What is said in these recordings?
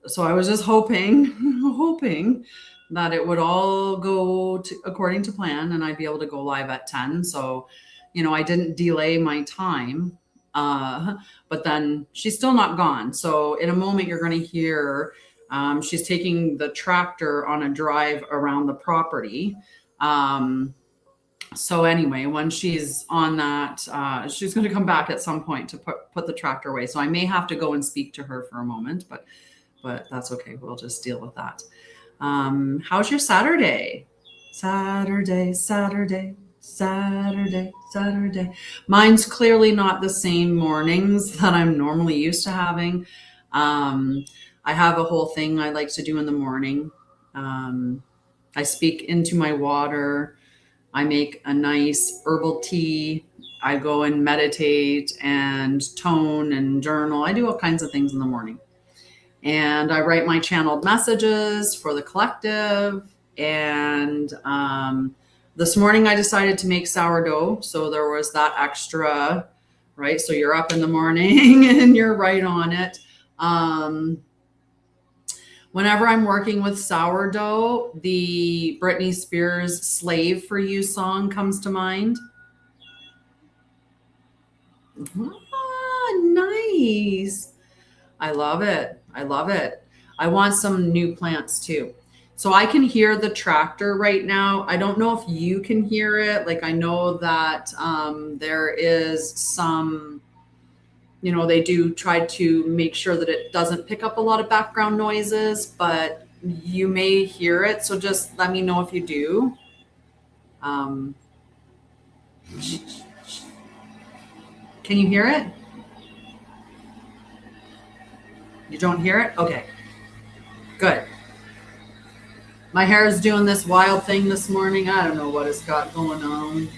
So I was just hoping that it would all go according to plan and I'd be able to go live at 10. So, I didn't delay my time. But then she's still not gone. So in a moment, you're going to hear she's taking the tractor on a drive around the property. So anyway, when she's on that, she's going to come back at some point to put the tractor away. So I may have to go and speak to her for a moment, but that's okay. We'll just deal with that. How's your Saturday? Saturday. Mine's clearly not the same mornings that I'm normally used to having. I have a whole thing I like to do in the morning. I speak into my water. I make a nice herbal tea. I go and meditate and tone and journal. I do all kinds of things in the morning. And I write my channeled messages for the collective. And this morning I decided to make sourdough. So there was that extra, right? So you're up in the morning and you're right on it. Whenever I'm working with sourdough, the Britney Spears Slave for You song comes to mind. Nice. I love it. I want some new plants too. So I can hear the tractor right now. I don't know if you can hear it. Like I know that there is some, they do try to make sure that it doesn't pick up a lot of background noises, but you may hear it. So just let me know if you do. Can you hear it? You don't hear it? Okay, good. My hair is doing this wild thing this morning. I don't know what it's got going on.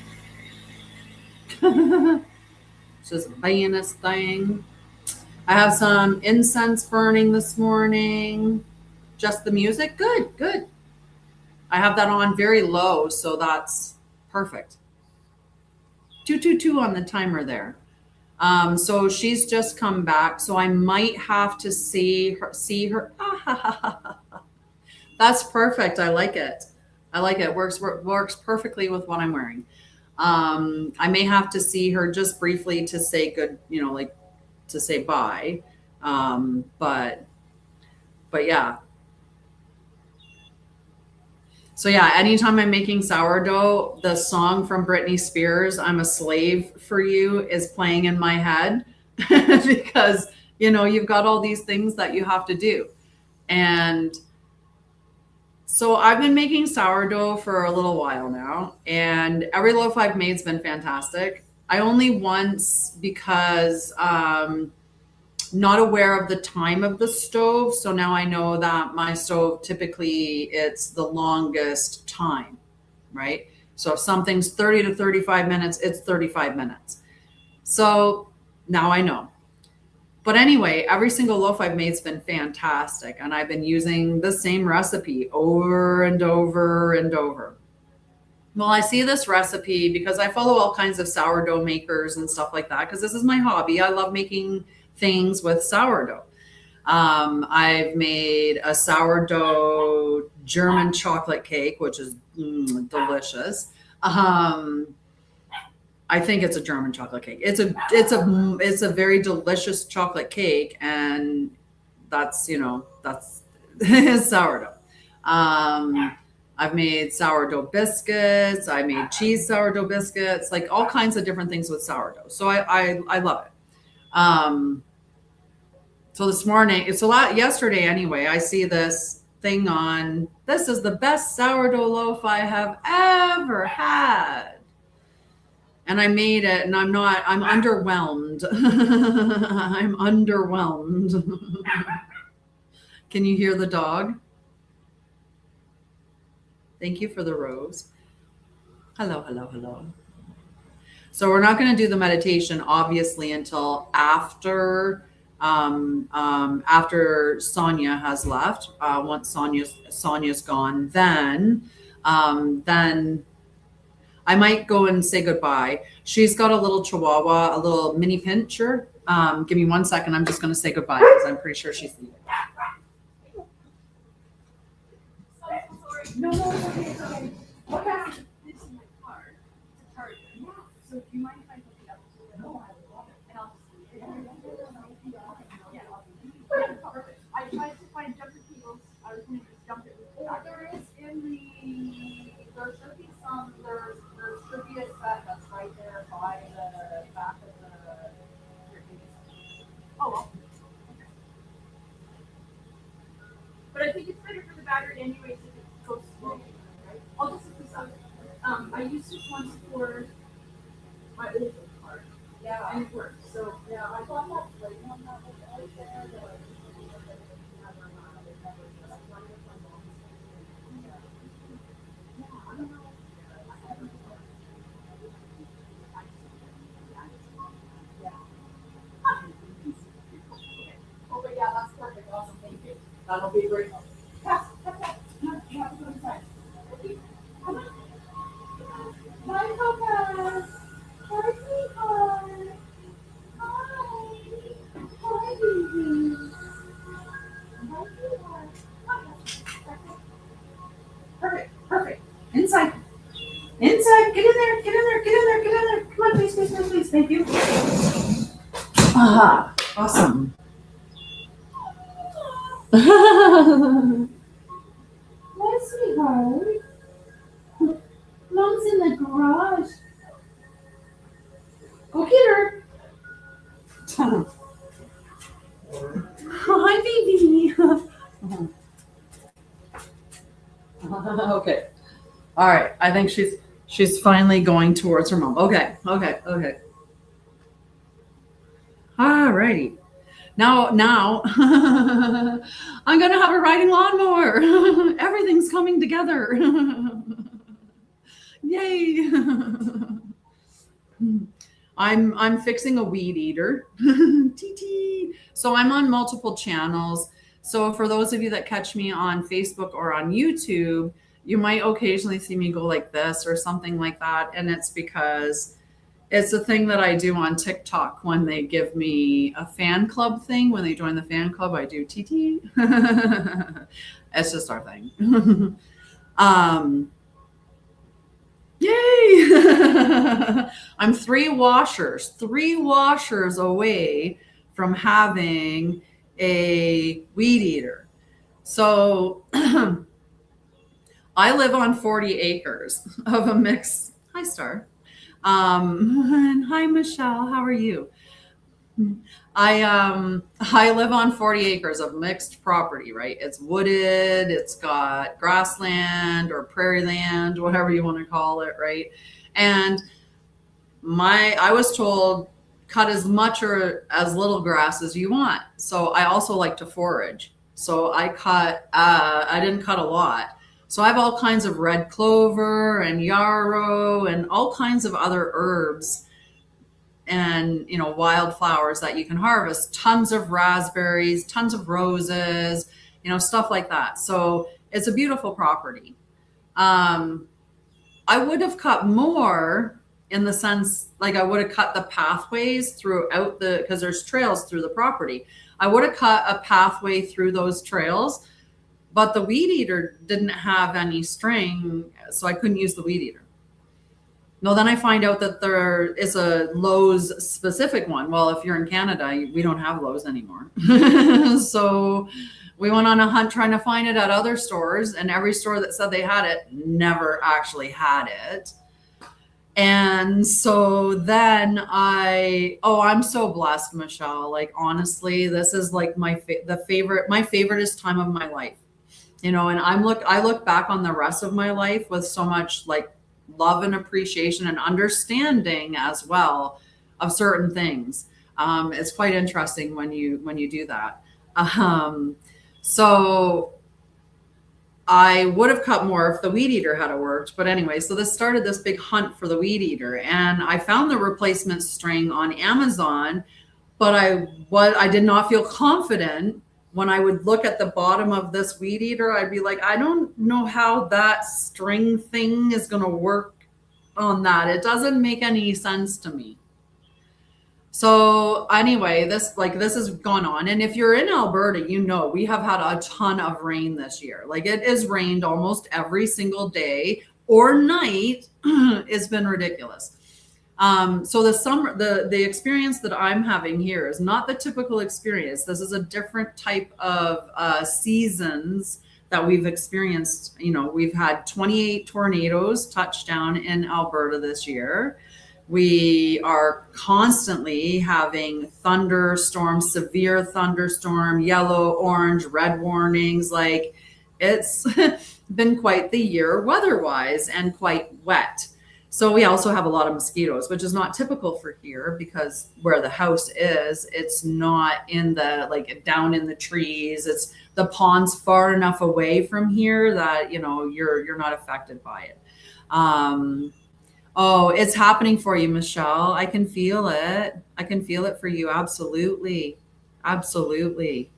It's just being this thing. I have some incense burning this morning. Just the music? Good. I have that on very low, so that's perfect. 222 on the timer there. So she's just come back, so I might have to see her. That's perfect. I like it. Works perfectly with what I'm wearing. I may have to see her just briefly to say good, to say bye. But yeah. So yeah, anytime I'm making sourdough, the song from Britney Spears, I'm a Slave for You, is playing in my head because, you've got all these things that you have to do. And so I've been making sourdough for a little while now, and every loaf I've made's been fantastic. I only once, because not aware of the time of the stove. So now I know that my stove, typically it's the longest time, right? So if something's 30 to 35 minutes, it's 35 minutes. So now I know. But anyway, every single loaf I've made's been fantastic. And I've been using the same recipe over and over and over. Well, I see this recipe because I follow all kinds of sourdough makers and stuff like that, because this is my hobby. I love making things with sourdough. I've made a sourdough German chocolate cake, which is delicious. I think it's a German chocolate cake. It's a very delicious chocolate cake, and that's sourdough. I've made sourdough biscuits. I made cheese sourdough biscuits, like all kinds of different things with sourdough. So I love it. So this morning, yesterday anyway, I see this thing on, this is the best sourdough loaf I have ever had. And I made it, and I'm underwhelmed. I'm underwhelmed. Can you hear the dog? Thank you for the rose. Hello. So we're not going to do the meditation, obviously, until after Sonia has left. Once Sonia's gone, then I might go and say goodbye. She's got a little chihuahua, a little mini pincher. Give me 1 second. I'm just going to say goodbye because I'm pretty sure she's leaving. No, it's okay, it's okay. Okay. This is my card. It's a charger. Yeah. So do you mind if I hook it up to it? No, I love it. And I'll just yeah. Perfect. I tried to find jumper cables. I was going to just jump it with the back. There is there should be some, there should be a set that's right there by the back of the. Oh, well. Okay. But I think it's better for the battery anyways if it goes slow, right? I'll just look this up. I used this once for my old car. Yeah. And it worked. So yeah, I thought that like one that was out there, but I don't know. Yeah. Oh, but yeah, that's perfect. Awesome. Thank you. That'll be great. Pass. No, you have to go inside. Okay. Come on. Bye, Papa. Hi, sweetheart. Hi. Hi, baby. Hi, sweetheart. Perfect. Inside. Inside. Get in there. Come on, please. Thank you. Ah, awesome. Hi, sweetheart. Mom's in the garage. Go get her. Hi, baby. Okay. All right. I think she's finally going towards her mom. Okay. All righty. Now I'm gonna have a riding lawnmower. Everything's coming together. Yay. I'm fixing a weed eater. TT. So I'm on multiple channels. So for those of you that catch me on Facebook or on YouTube, you might occasionally see me go like this or something like that. And it's because it's a thing that I do on TikTok when they give me a fan club thing. When they join the fan club, I do TT. It's just our thing. Yay! I'm three washers away from having a weed eater. So I live on 40 acres of a mix. Hi, Star. And hi, Michelle. How are you? I live on 40 acres of mixed property, right? It's wooded, it's got grassland or prairie land, whatever you want to call it, right? And I was told cut as much or as little grass as you want. So I also like to forage. So I didn't cut a lot. So I have all kinds of red clover and yarrow and all kinds of other herbs and wildflowers that you can harvest, tons of raspberries, tons of roses, stuff like that. So it's a beautiful property. I would have cut more in the sense, like I would have cut the pathways throughout because there's trails through the property. I would have cut a pathway through those trails, but the weed eater didn't have any string, so I couldn't use the weed eater. No, then I find out that there is a Lowe's specific one. Well, if you're in Canada, we don't have Lowe's anymore. So we went on a hunt trying to find it at other stores, and every store that said they had it never actually had it. And so then I'm so blessed, Michelle. Like, honestly, this is like my favoriteest time of my life. And I look back on the rest of my life with so much like love and appreciation and understanding as well of certain things. It's quite interesting when you do that. So I would have cut more if the weed eater had worked. But anyway, so this started this big hunt for the weed eater, and I found the replacement string on Amazon, but I did not feel confident. When I would look at the bottom of this weed eater, I'd be like, I don't know how that string thing is going to work on that. It doesn't make any sense to me. So anyway, this has gone on. And if you're in Alberta, you know, we have had a ton of rain this year. Like it has rained almost every single day or night. It's been ridiculous. So the experience that I'm having here is not the typical experience. This is a different type of seasons that we've experienced. You know, we've had 28 tornadoes touch down in Alberta this year. We are constantly having thunderstorms, severe thunderstorm, yellow, orange, red warnings. Like it's been quite the year weather-wise and quite wet. So we also have a lot of mosquitoes, which is not typical for here because where the house is, it's not in the like down in the trees. It's the pond's far enough away from here that you know you're not affected by it. Oh, it's happening for you, Michelle. I can feel it. I can feel it for you. Absolutely. Absolutely.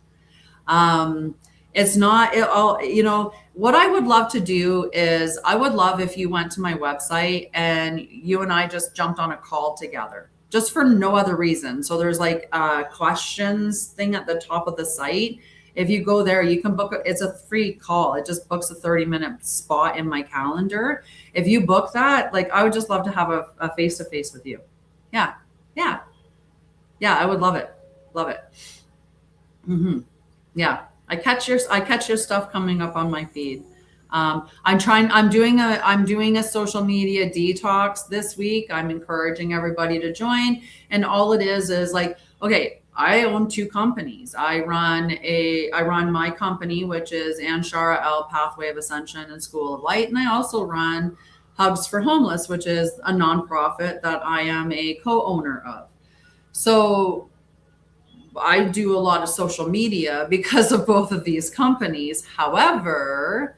Um, it's not, it all, you know, what I would love to do is I would love if you went to my website and you and I just jumped on a call together, just for no other reason. So there's like a questions thing at the top of the site. If you go there, you can book it's a free call. It just books a 30-minute spot in my calendar. If you book that, like I would just love to have a face-to-face with you. Yeah. Yeah. Yeah. I would love it. Love it. Yeah. I catch your stuff coming up on my feed. I'm doing a social media detox this week. I'm encouraging everybody to join. And all it is like, okay, I own two companies. I run my company, which is Anshara'El Pathway of Ascension and School of Light. And I also run Hugs for Homeless, which is a nonprofit that I am a co-owner of. So I do a lot of social media because of both of these companies. However,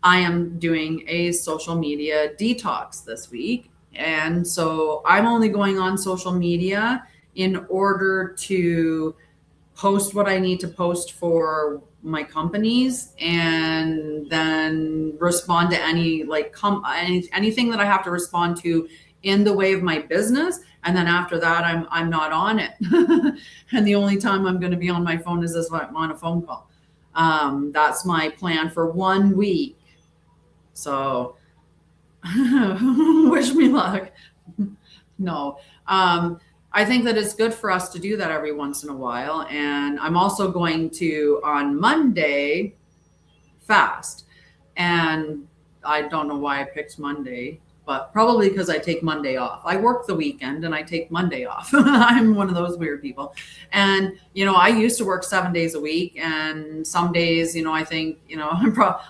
I am doing a social media detox this week. And so I'm only going on social media in order to post what I need to post for my companies and then respond to any anything that I have to respond to in the way of my business. And then after that, I'm not on it. And the only time I'm going to be on my phone is if I'm on a phone call. That's my plan for 1 week. So wish me luck. No. I think that it's good for us to do that every once in a while. And I'm also going to, on Monday, fast. And I don't know why I picked Monday, but probably because I take Monday off. I work the weekend and I take Monday off. I'm one of those weird people. And, you know, I used to work 7 days a week, and some days, you know, I think, you know,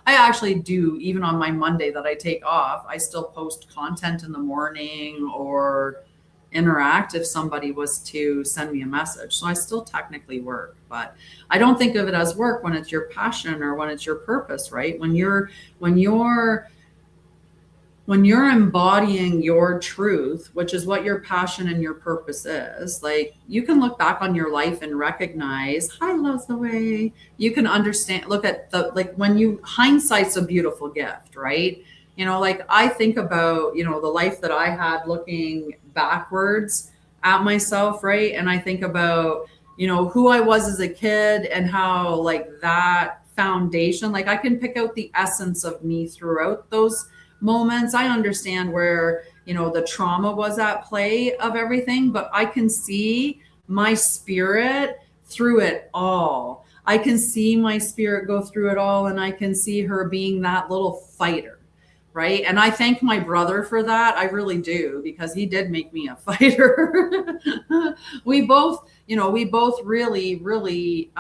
I actually do, even on my Monday that I take off, I still post content in the morning or interact if somebody was to send me a message. So I still technically work, but I don't think of it as work when it's your passion or when it's your purpose, right? When you're embodying your truth, which is what your passion and your purpose is, like you can look back on your life and recognize, hi, love's the way. You can understand, look at hindsight's a beautiful gift, right? You know, like I think about, you know, the life that I had looking backwards at myself, right? And I think about, you know, who I was as a kid and how like that foundation, like I can pick out the essence of me throughout those moments. I understand where, you know, the trauma was at play of everything, but I can see my spirit through it all. I can see my spirit go through it all, and I can see her being that little fighter. Right. And I thank my brother for that. I really do, because he did make me a fighter. we both really, really,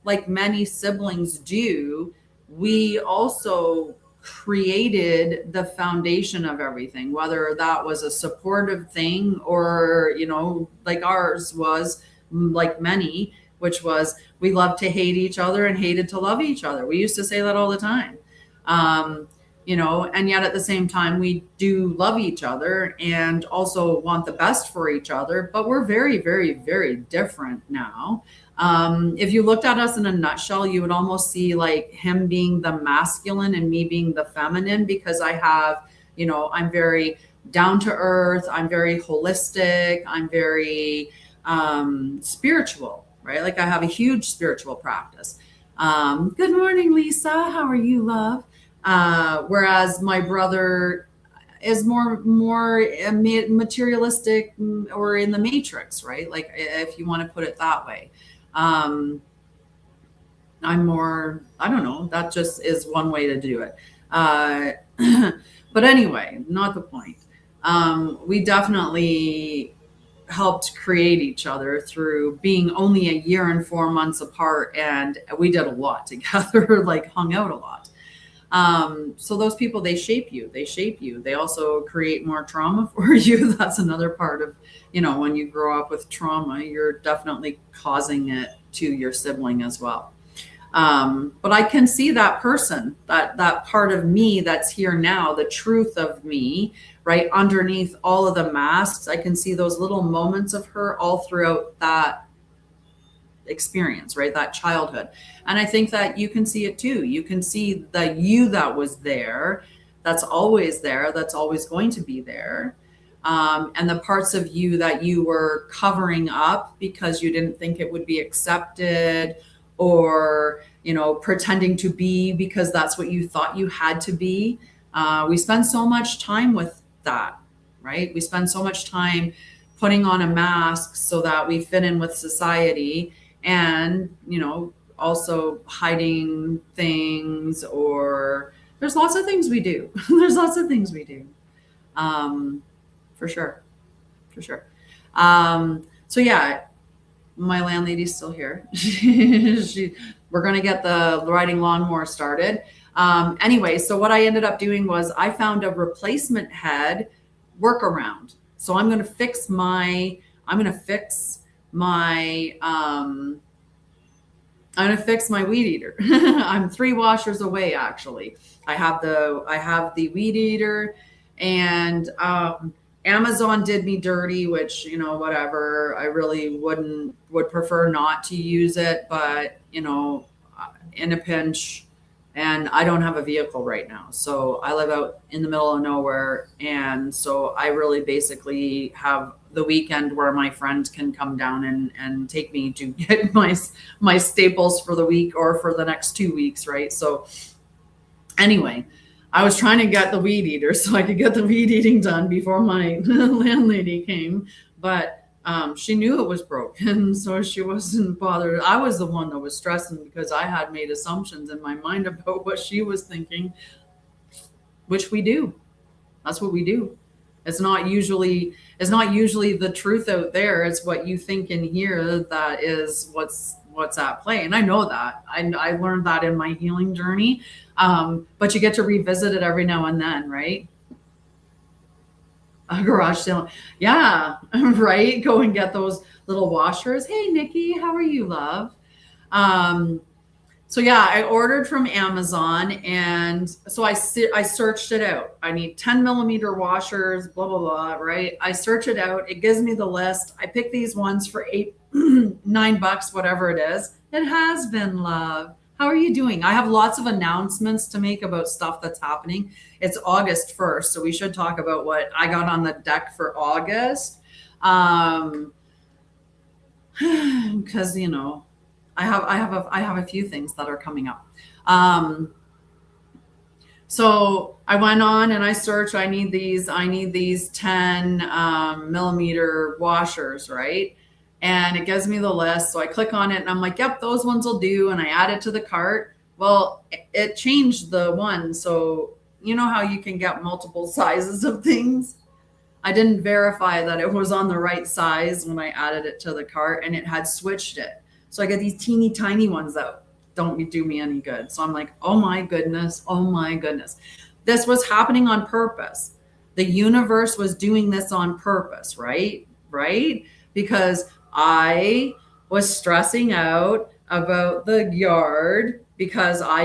like many siblings do, we also created the foundation of everything, whether that was a supportive thing or, you know, like ours was, like many, which was we loved to hate each other and hated to love each other. We used to say that all the time. You know, and yet at the same time, we do love each other and also want the best for each other, but we're very, very, very different now. If you looked at us in a nutshell, you would almost see like him being the masculine and me being the feminine, because I have, you know, I'm very down to earth. I'm very holistic. I'm very spiritual, right? Like I have a huge spiritual practice. Good morning, Lisa. How are you, love? Whereas my brother is more materialistic, or in the matrix, right? Like if you want to put it that way. I'm more, I don't know, that just is one way to do it. Uh, but anyway, not the point. We definitely helped create each other through being only a year and 4 months apart. And we did a lot together, like hung out a lot. So those people, they shape you. They also create more trauma for you. That's another part of, when you grow up with trauma, you're definitely causing it to your sibling as well. But I can see that person, that part of me that's here now, the truth of me, right underneath all of the masks. I can see those little moments of her all throughout that experience, right? That childhood. And I think that you can see it too. You can see the you that was there, that's always there, that's always going to be there. And the parts of you that you were covering up because you didn't think it would be accepted, or pretending to be because that's what you thought you had to be. We spend so much time with that, right? We spend so much time putting on a mask so that we fit in with society, and also hiding things, or there's lots of things we do. There's lots of things we do, for sure. So yeah, my landlady's still here. We're going to get the riding lawnmower started. Anyway, so what I ended up doing was I found a replacement head workaround. So I'm going to fix my weed eater. I'm 3 washers away, actually. I have the weed eater, and Amazon did me dirty, which, whatever. I really would prefer not to use it, but, in a pinch. And I don't have a vehicle right now. So I live out in the middle of nowhere. And so I really basically have the weekend where my friend can come down and take me to get my staples for the week or for the next 2 weeks, right? So anyway, I was trying to get the weed eater so I could get the weed eating done before my landlady came, but she knew it was broken, so she wasn't bothered. I was the one that was stressing because I had made assumptions in my mind about what she was thinking, which we do. That's what we do. It's not usually the truth out there. It's what you think in here that is what's at play. And I know that. I learned that in my healing journey. But you get to revisit it every now and then, right? A garage sale. Yeah, right. Go and get those little washers. Hey, Nikki, how are you, love? So yeah, I ordered from Amazon, and so I searched it out. I need 10 millimeter washers, blah, blah, blah, right? I search it out. It gives me the list. I pick these ones for $9, whatever it is. It has been, love. How are you doing? I have lots of announcements to make about stuff that's happening. It's August 1st, so we should talk about what I got on the deck for August. Because, I have a few things that are coming up. So I went on and I searched, I need these 10 millimeter washers, right? And it gives me the list. So I click on it and I'm like, yep, those ones will do. And I add it to the cart. Well, it changed the one. So you know how you can get multiple sizes of things? I didn't verify that it was on the right size when I added it to the cart, and it had switched it. So I get these teeny tiny ones that don't do me any good. So I'm like, oh my goodness. This was happening on purpose. The universe was doing this on purpose, right? Because I was stressing out about the yard because I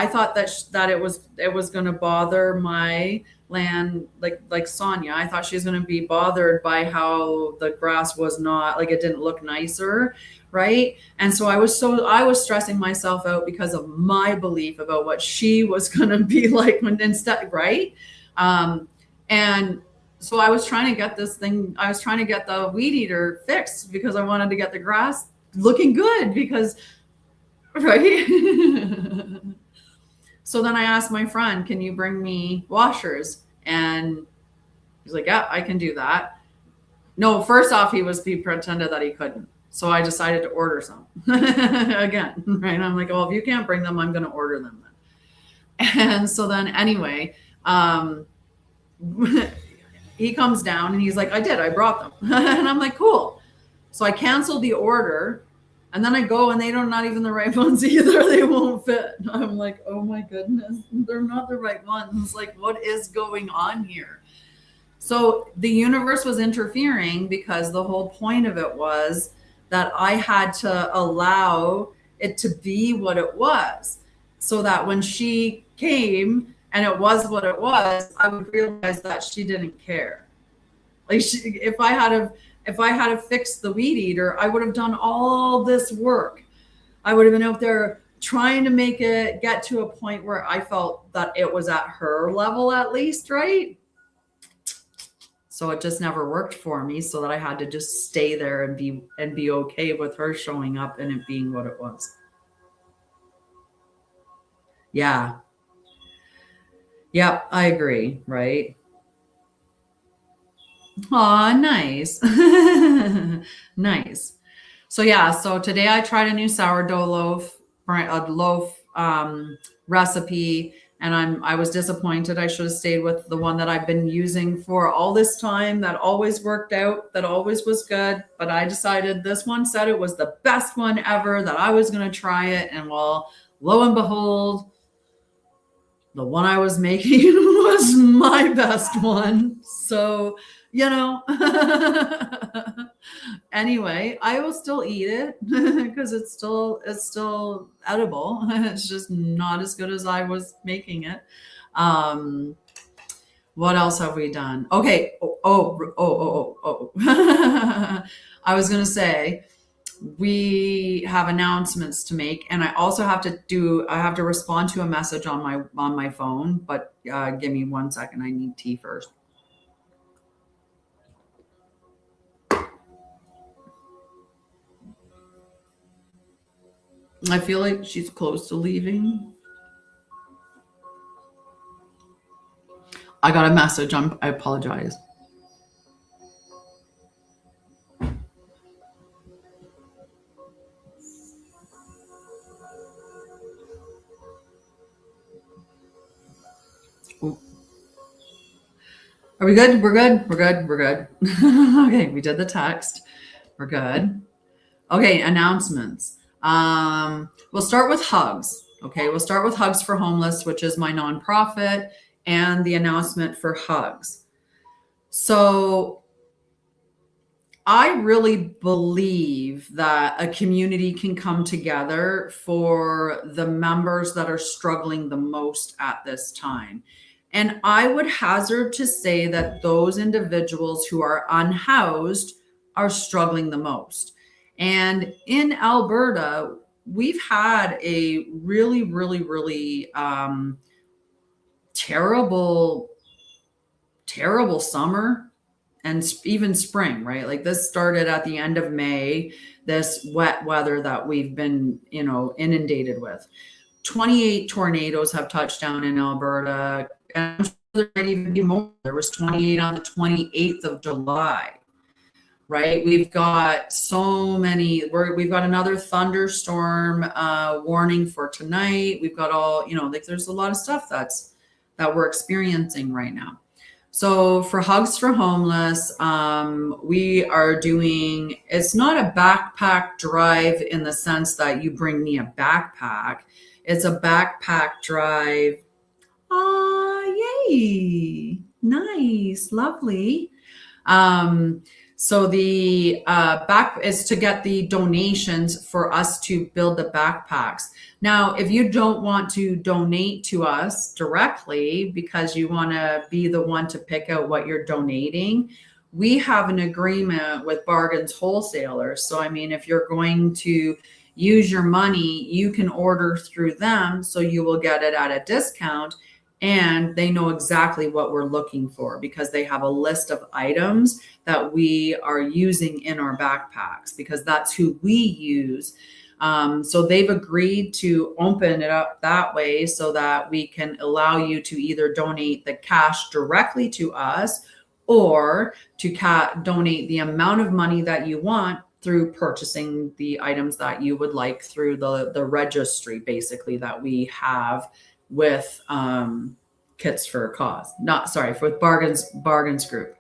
thought that it was going to bother my land, like Sonia. I thought she was going to be bothered by how the grass was not, like, it didn't look nicer, right? And so I was stressing myself out because of my belief about what she was going to be like when instead, right? And So I was trying to get this thing, I was trying to get the weed eater fixed because I wanted to get the grass looking good because, right? So then I asked my friend, can you bring me washers? And he's like, yeah, I can do that. No, first off, he pretended that he couldn't. So I decided to order some again, right? I'm like, well, if you can't bring them, I'm going to order them then. And so then anyway, he comes down and he's like, I brought them. And I'm like, cool. So I canceled the order. And then I go and they're not even the right ones either. They won't fit. I'm like, oh my goodness, they're not the right ones. Like, what is going on here? So the universe was interfering because the whole point of it was that I had to allow it to be what it was. So that when she came and it was what it was, I would realize that she didn't care. Like if I had fixed the weed eater, I would have done all this work. I would have been out there trying to make it get to a point where I felt that it was at her level at least, right? So it just never worked for me, so that I had to just stay there and be okay with her showing up and it being what it was. Yeah. Yep, I agree, right? Aw, nice. Nice. So yeah, so today I tried a new sourdough loaf recipe, and I was disappointed. I should have stayed with the one that I've been using for all this time, that always worked out, that always was good. But I decided this one said it was the best one ever, that I was going to try it. And well, lo and behold, the one I was making was my best one. So, anyway, I will still eat it because it's still edible. It's just not as good as I was making it. What else have we done? Okay. Oh. I was going to say, we have announcements to make, and I also have to respond to a message on my phone, but give me 1 second. I need tea first. I feel like she's close to leaving. I got a message. I apologize. Are we good? We're good. Okay, we did the text. We're good. Okay, announcements. We'll start with hugs. Okay, we'll start with Hugs for Homeless, which is my nonprofit, and the announcement for hugs. So I really believe that a community can come together for the members that are struggling the most at this time. And I would hazard to say that those individuals who are unhoused are struggling the most. And in Alberta, we've had a really, really, really terrible summer and even spring, right? Like this started at the end of May, this wet weather that we've been, inundated with. 28 tornadoes have touched down in Alberta. And I'm sure there might even be more. There was 28 on the 28th of July, right? We've got so many. We've got another thunderstorm warning for tonight. We've got all, there's a lot of stuff that we're experiencing right now. So for Hugs for Homeless, we are doing, it's not a backpack drive in the sense that you bring me a backpack. It's a backpack drive. Yay. Nice. Lovely. So the back is to get the donations for us to build the backpacks. Now, if you don't want to donate to us directly because you want to be the one to pick out what you're donating, we have an agreement with Bargains Wholesalers. So, I mean, if you're going to use your money, you can order through them, so you will get it at a discount. and they know exactly what we're looking for because they have a list of items that we are using in our backpacks because that's who we use. So they've agreed to open it up that way so that we can allow you to either donate the cash directly to us or to donate the amount of money that you want through purchasing the items that you would like through the registry, basically, that we have with Kits for a Cause. Not sorry, with Bargains Group.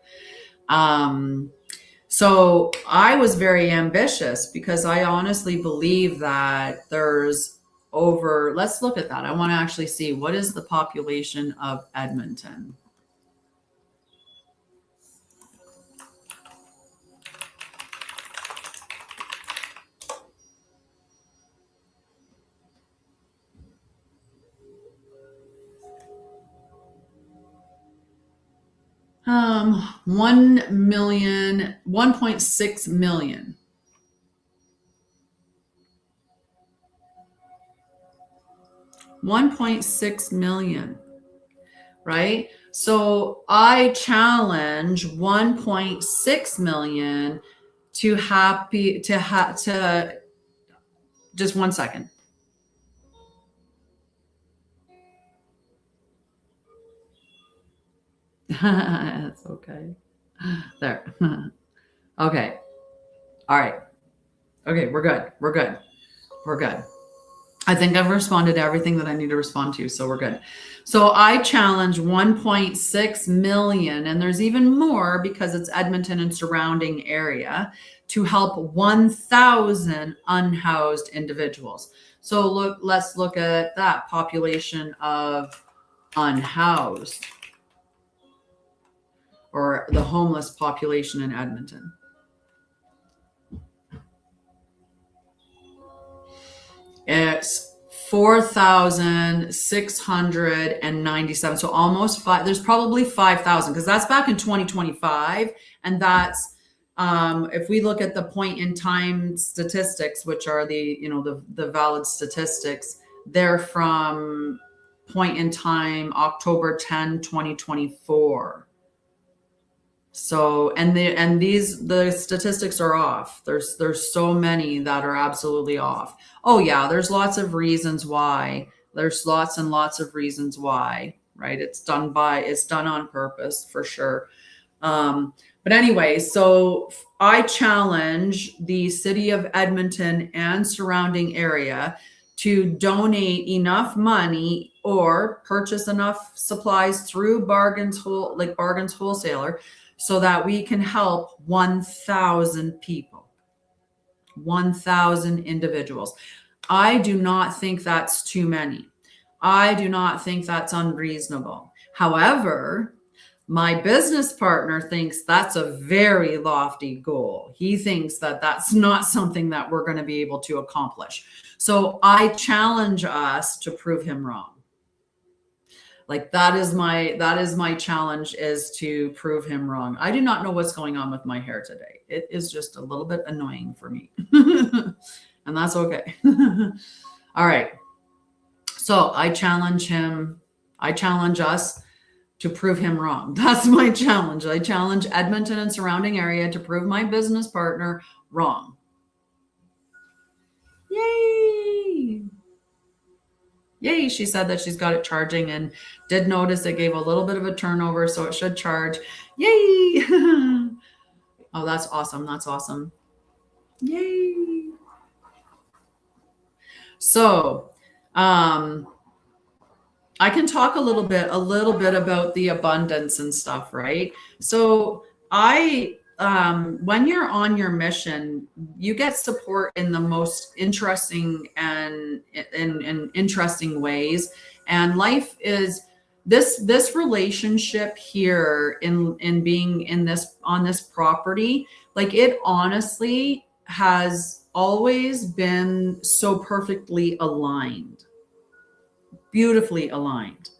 So I was very ambitious because I honestly believe that there's let's look at that. I want to actually see what is the population of Edmonton. 1 million, 1.6 million. 1.6 million, right? So I challenge 1.6 million to just 1 second. That's okay. There. Okay. All right. Okay, we're good. We're good. We're good. I think I've responded to everything that I need to respond to, so we're good. So I challenge 1.6 million, and there's even more because it's Edmonton and surrounding area, to help 1,000 unhoused individuals. So let's look at that population of unhoused, or the homeless population in Edmonton. It's 4,697. So almost five. There's probably 5,000 because that's back in 2025. And that's, if we look at the point in time statistics, which are the valid statistics, they're from point in time, October 10, 2024. So, the statistics are off. There's so many that are absolutely off. Oh yeah, there's lots of reasons why. There's lots and lots of reasons why, right? It's done on purpose for sure. But anyway, so I challenge the city of Edmonton and surrounding area to donate enough money or purchase enough supplies through Bargains Wholesaler so that we can help 1,000 people, 1,000 individuals. I do not think that's too many. I do not think that's unreasonable. However, my business partner thinks that's a very lofty goal. He thinks that that's not something that we're going to be able to accomplish. So I challenge us to prove him wrong. Like that is my challenge, is to prove him wrong. I do not know what's going on with my hair today. It is just a little bit annoying for me. And that's okay. All right. So I challenge us to prove him wrong. That's my challenge. I challenge Edmonton and surrounding area to prove my business partner wrong. Yay! Yay, she said that she's got it charging and did notice it gave a little bit of a turnover, so it should charge. Yay! Oh, that's awesome. That's awesome. Yay! So, I can talk a little bit about the abundance and stuff, right? So when you're on your mission, you get support in the most interesting and in interesting ways. And life is this relationship here in being on this property, like it honestly has always been so perfectly aligned, beautifully aligned.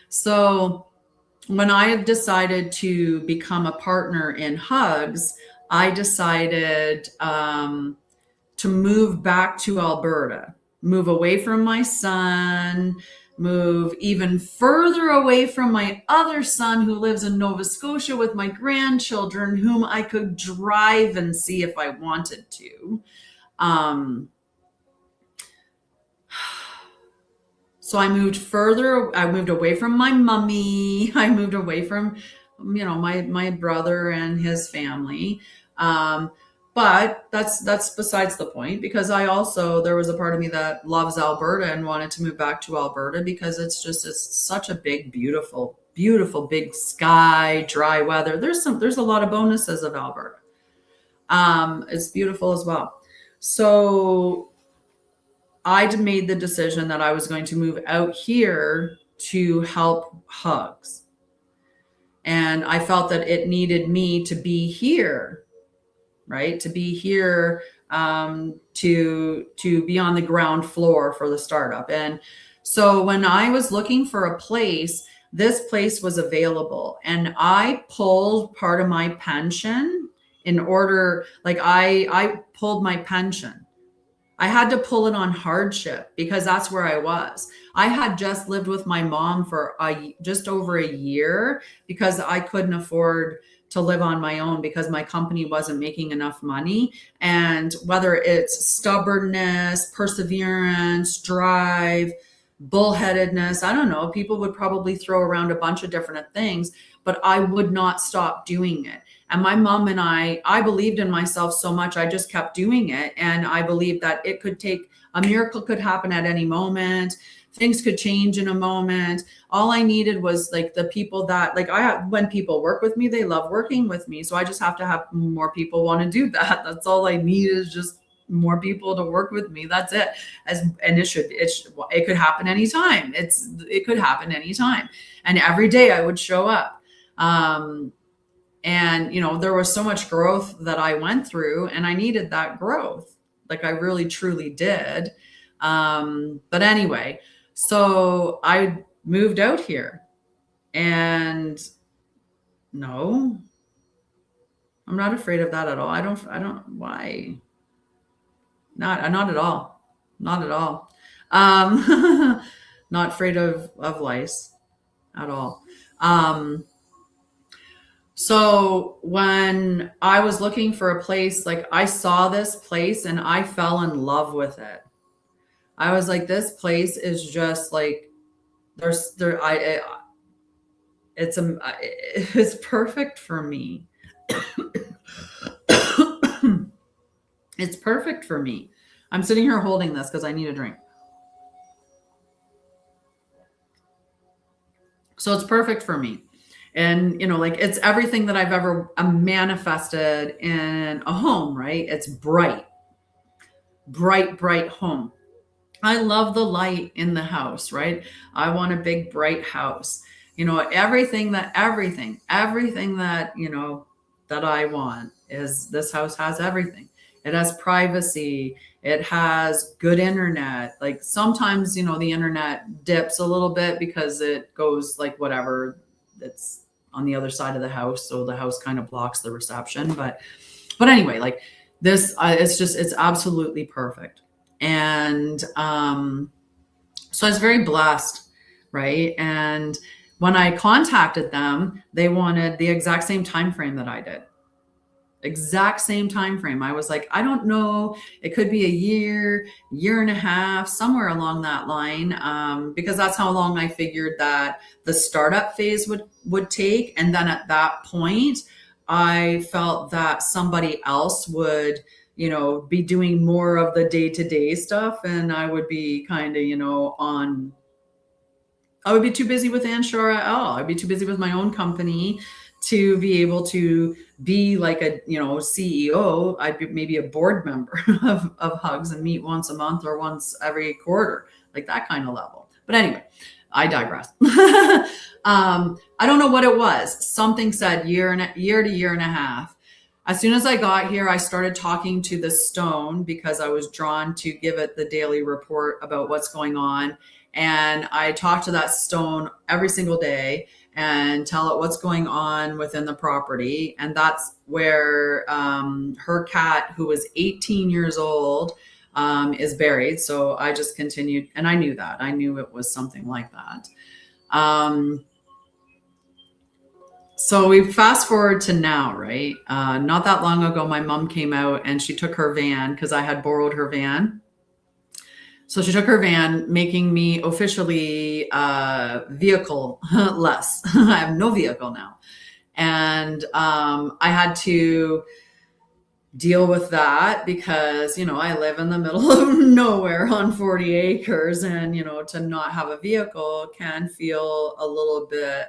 So when I have decided to become a partner in Hugs, I decided to move back to Alberta, move away from my son, move even further away from my other son who lives in Nova Scotia with my grandchildren, whom I could drive and see if I wanted to. So I moved further. I moved away from my mummy. I moved away from, my brother and his family. But that's besides the point, because there was a part of me that loves Alberta and wanted to move back to Alberta because it's such a big, beautiful, beautiful big sky, dry weather. There's a lot of bonuses of Alberta. It's beautiful as well. So I made the decision that I was going to move out here to help Hugs. And I felt that it needed me to be here, right? To be here, to be on the ground floor for the startup. And so when I was looking for a place, this place was available. And I pulled part of my pension in order, like I pulled my pension. I had to pull it on hardship because that's where I was. I had just lived with my mom for just over a year because I couldn't afford to live on my own because my company wasn't making enough money. And whether it's stubbornness, perseverance, drive, bullheadedness, I don't know, people would probably throw around a bunch of different things, but I would not stop doing it. And my mom and I believed in myself so much, I just kept doing it. And I believed that a miracle could happen at any moment. Things could change in a moment. All I needed was like the people that, when people work with me, they love working with me. So I just have to have more people want to do that. That's all I need, is just more people to work with me. That's it. It could happen anytime. It could happen anytime. And every day I would show up. And, there was so much growth that I went through, and I needed that growth. Like I really, truly did. But anyway, so I moved out here, and no, I'm not afraid of that at all. Why? Not at all. Not at all. Not afraid of lice at all. So when I was looking for a place, like I saw this place and I fell in love with it. I was like, this place is just like, it's perfect for me. It's perfect for me. I'm sitting here holding this because I need a drink. So it's perfect for me. And, it's everything that I've ever manifested in a home, right? It's bright, bright home. I love the light in the house, right? I want a big, bright house. Everything that, that I want is, this house has everything. It has privacy. It has good internet. Like sometimes, the internet dips a little bit because it goes like whatever, it's on the other side of the house. So the house kind of blocks the reception. But anyway, like this, it's absolutely perfect. And so I was very blessed, right? And when I contacted them, they wanted the exact same time frame that I did. Exact same time frame. I was like, I don't know. It could be a year and a half, somewhere along that line, because that's how long I figured that the startup phase would take. And then at that point, I felt that somebody else would, be doing more of the day-to-day stuff, and I would be kind of, I would be too busy with Anshara'El. I'd be too busy with my own company to be able to be like a, CEO. I'd be maybe a board member of Hugs and meet once a month or once every quarter, like that kind of level. But anyway, I digress. I don't know what it was. Something said year to year and a half. As soon as I got here, I started talking to the stone because I was drawn to give it the daily report about what's going on. And I talked to that stone every single day and tell it what's going on within the property. And that's where her cat, who was 18 years old, is buried. So I just continued, and I knew that. I knew it was something like that. So we fast forward to now, right? Not that long ago, my mom came out and she took her van because I had borrowed her van. So she took her van, making me officially vehicle less. I have no vehicle now. And I had to deal with that because, I live in the middle of nowhere on 40 acres, and, to not have a vehicle can feel a little bit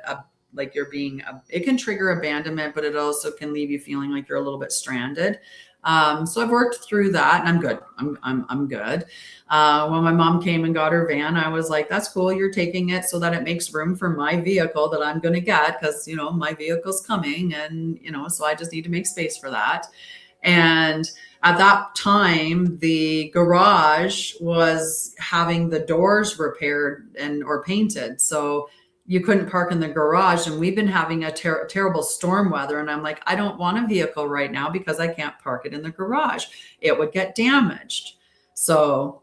like you're being, it can trigger abandonment, but it also can leave you feeling like you're a little bit stranded. So I've worked through that, and I'm good. I'm good. When my mom came and got her van, I was like, that's cool. You're taking it so that it makes room for my vehicle that I'm going to get, because, my vehicle's coming, and, so I just need to make space for that. And at that time, the garage was having the doors repaired or painted. So you couldn't park in the garage. And we've been having a terrible storm weather. And I'm like, I don't want a vehicle right now because I can't park it in the garage. It would get damaged. So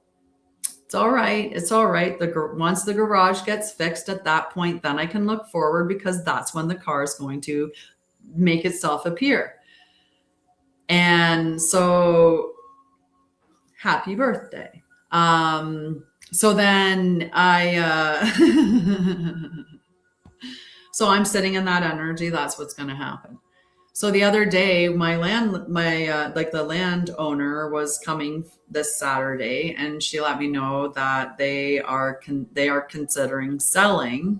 it's all right. It's all right. Once the garage gets fixed at that point, then I can look forward, because that's when the car is going to make itself appear. And so happy birthday. So then so I'm sitting in that energy. That's what's going to happen. So the other day, the landowner was coming this Saturday, and she let me know that they are considering selling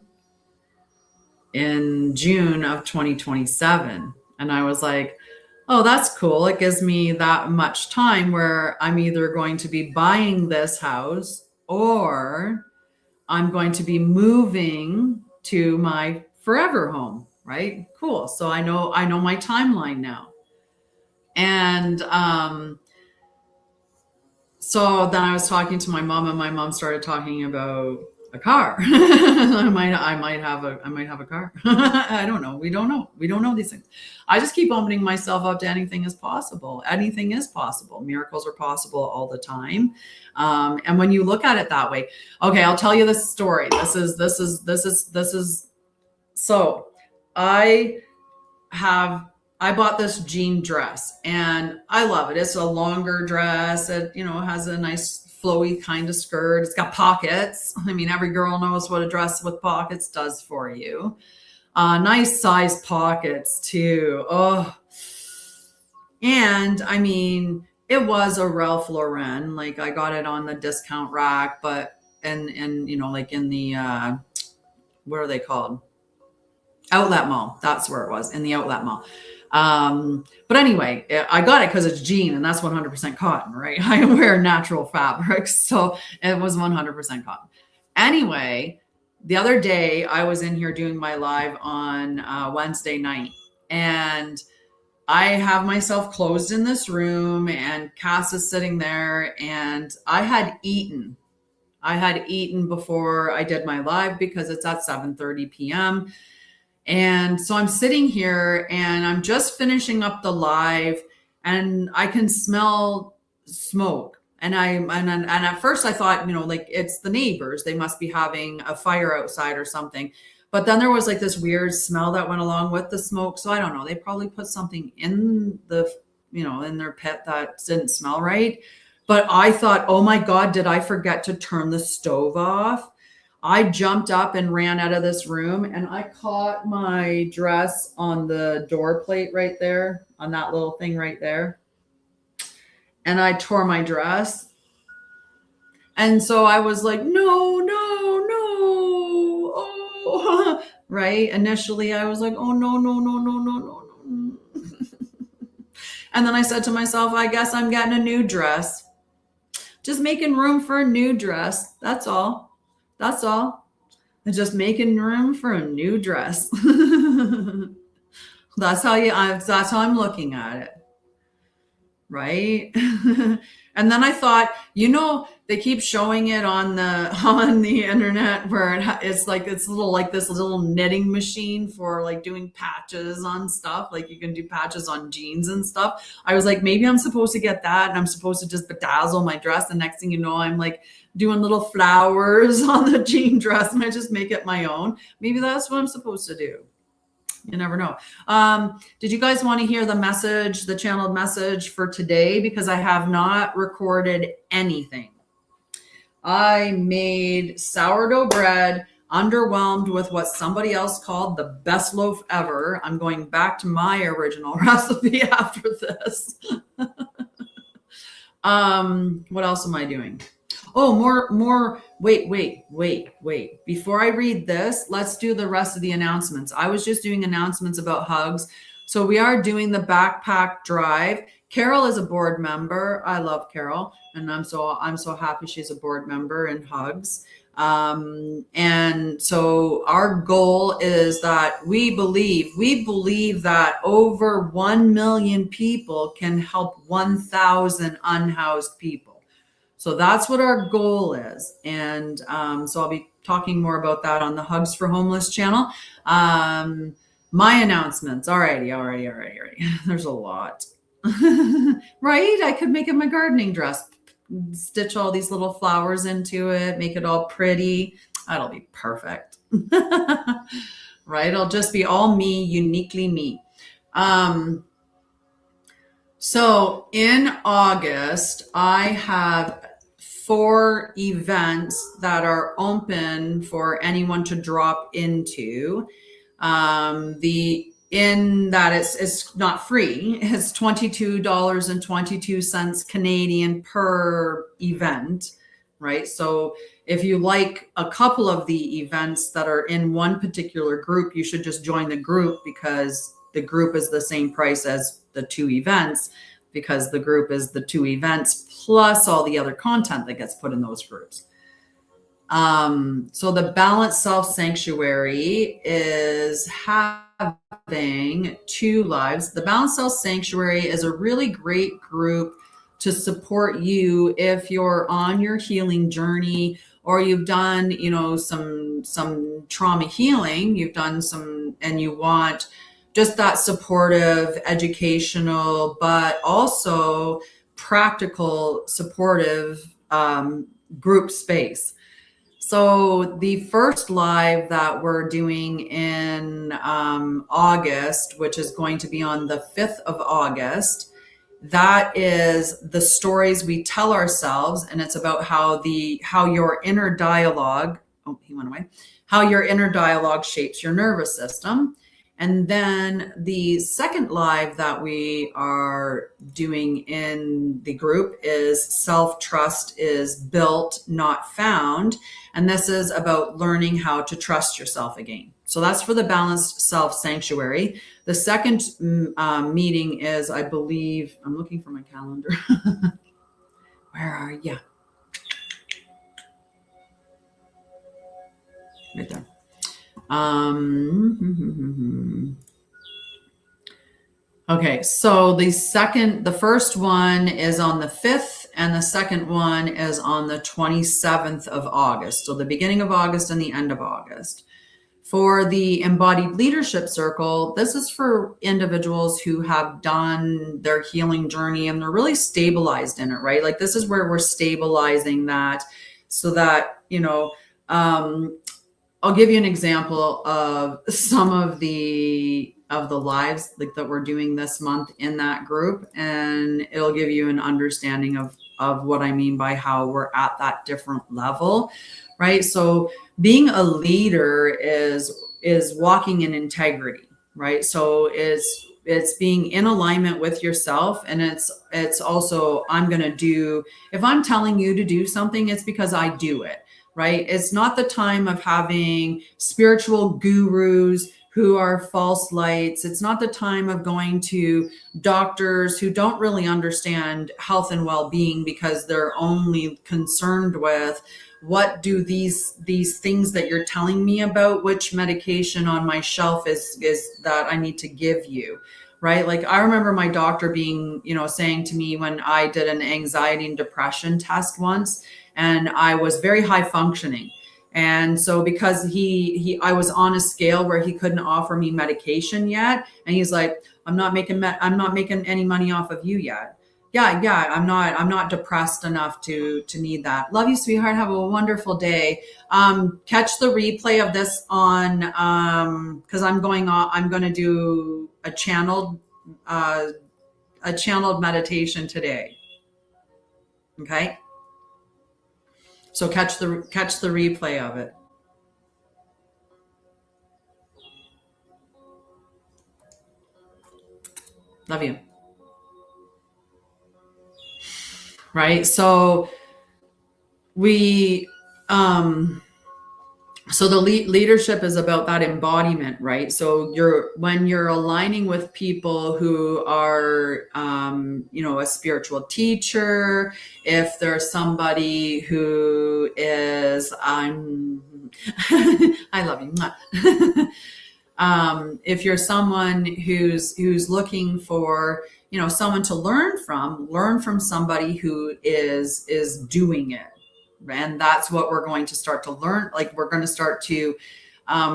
in June of 2027. And I was like, oh, that's cool. It gives me that much time where I'm either going to be buying this house or I'm going to be moving to my forever home, right? Cool. So I know my timeline now. And so then I was talking to my mom, and my mom started talking about a car. I might have a car. I don't know. We don't know these things. I just keep opening myself up to anything is possible. Anything is possible. Miracles are possible all the time. And when you look at it that way, okay, I'll tell you this story. This is, so I bought this jean dress, and I love it. It's a longer dress. It, has a nice flowy kind of skirt. It's got pockets. I mean, every girl knows what a dress with pockets does for you. Nice size pockets too. Oh, and I mean, it was a Ralph Lauren. Like, I got it on the discount rack, but and like in the what are they called? Outlet mall. That's where it was, in the outlet mall. But anyway, I got it because it's jean, and that's 100% cotton, right? I wear natural fabrics, so it was 100% cotton. Anyway, the other day I was in here doing my live on Wednesday night, and I have myself closed in this room, and Cass is sitting there, and I had eaten before I did my live because it's at 7:30 p.m. And so I'm sitting here, and I'm just finishing up the live, and I can smell smoke. And at first I thought, like, it's the neighbors. They must be having a fire outside or something. But then there was like this weird smell that went along with the smoke. So I don't know. They probably put something in in their pit that didn't smell right. But I thought, oh my God, did I forget to turn the stove off? I jumped up and ran out of this room, and I caught my dress on the door plate right there, on that little thing right there. And I tore my dress. And so I was like, no. Oh, right. Initially I was like, oh, no. And then I said to myself, I guess I'm getting a new dress. Just making room for a new dress. That's all. Just making room for a new dress. That's how I'm looking at it. Right. And then I thought, you know, they keep showing it on the internet where it's like it's little like this little knitting machine for like doing patches on stuff. Like you can do patches on jeans and stuff. I was like, maybe I'm supposed to get that, and I'm supposed to just bedazzle my dress. The next thing you know, I'm like doing little flowers on the jean dress, and I just make it my own. Maybe that's what I'm supposed to do. You never know. Did you guys want to hear the message, the channeled message for today? Because I have not recorded anything. I made sourdough bread, underwhelmed with what somebody else called the best loaf ever. I'm going back to my original recipe after this. What else am I doing? Oh, more. Wait. Before I read this, let's do the rest of the announcements. I was just doing announcements about hugs. So we are doing the backpack drive. Carol is a board member. I love Carol, and I'm so happy she's a board member in hugs. And so our goal is that we believe that over 1 million people can help 1,000 unhoused people. So that's what our goal is. And so I'll be talking more about that on the Hugs for Homeless channel. My announcements. Alrighty. There's a lot. Right? I could make it my gardening dress. Stitch all these little flowers into it. Make it all pretty. That'll be perfect. Right? It'll just be all me, uniquely me. So in August, I have 4 events that are open for anyone to drop into. In that it's not free. It's $22.22 Canadian per event, right? So if you like a couple of the events that are in one particular group, you should just join the group, because the group is the same price as the 2 events, because the group is the 2 events plus all the other content that gets put in those groups. So the Balanced Self Sanctuary is having 2 lives. The Balanced Self Sanctuary is a really great group to support you if you're on your healing journey, or you've done, you know, some trauma healing, you've done some, and you want just that supportive, educational, but also practical, supportive group space. So the first live that we're doing in August, which is going to be on the 5th of August, that is the stories we tell ourselves, and it's about how your inner dialogue, how your inner dialogue shapes your nervous system. And then the second live that we are doing in the group is Self-Trust is Built, Not Found. And this is about learning how to trust yourself again. So that's for the Balanced Self Sanctuary. The second meeting is, I believe, I'm looking for my calendar. Where are you? Right there. Okay, so the first one is on the 5th, and the second one is on the 27th of August. So the beginning of August and the end of August. For the Embodied Leadership Circle, this is for individuals who have done their healing journey and they're really stabilized in it, right? Like this is where we're stabilizing that, so that, you know, I'll give you an example of some of the lives like that we're doing this month in that group, and it'll give you an understanding of what I mean by how we're at that different level, right? So being a leader is walking in integrity, right? So it's being in alignment with yourself, and it's also, if I'm telling you to do something, it's because I do it. Right? It's not the time of having spiritual gurus who are false lights. It's not the time of going to doctors who don't really understand health and well-being, because they're only concerned with what do these things that you're telling me about, which medication on my shelf is that I need to give you, right? Like I remember my doctor being, saying to me when I did an anxiety and depression test once, and I was very high functioning. And so because I was on a scale where he couldn't offer me medication yet. And he's like, I'm not making any money off of you yet. Yeah. I'm not depressed enough to need that. Love you, sweetheart. Have a wonderful day. Catch the replay of this on, cause I'm going to do a channeled meditation today. Okay. So catch the replay of it. Love you. Right. So so the leadership is about that embodiment, right? So when you're aligning with people who are, a spiritual teacher, if there's somebody who is, I love you. If you're someone who's looking for, someone to learn from somebody who is doing it. And that's what we're going to start to learn. Like we're going to start to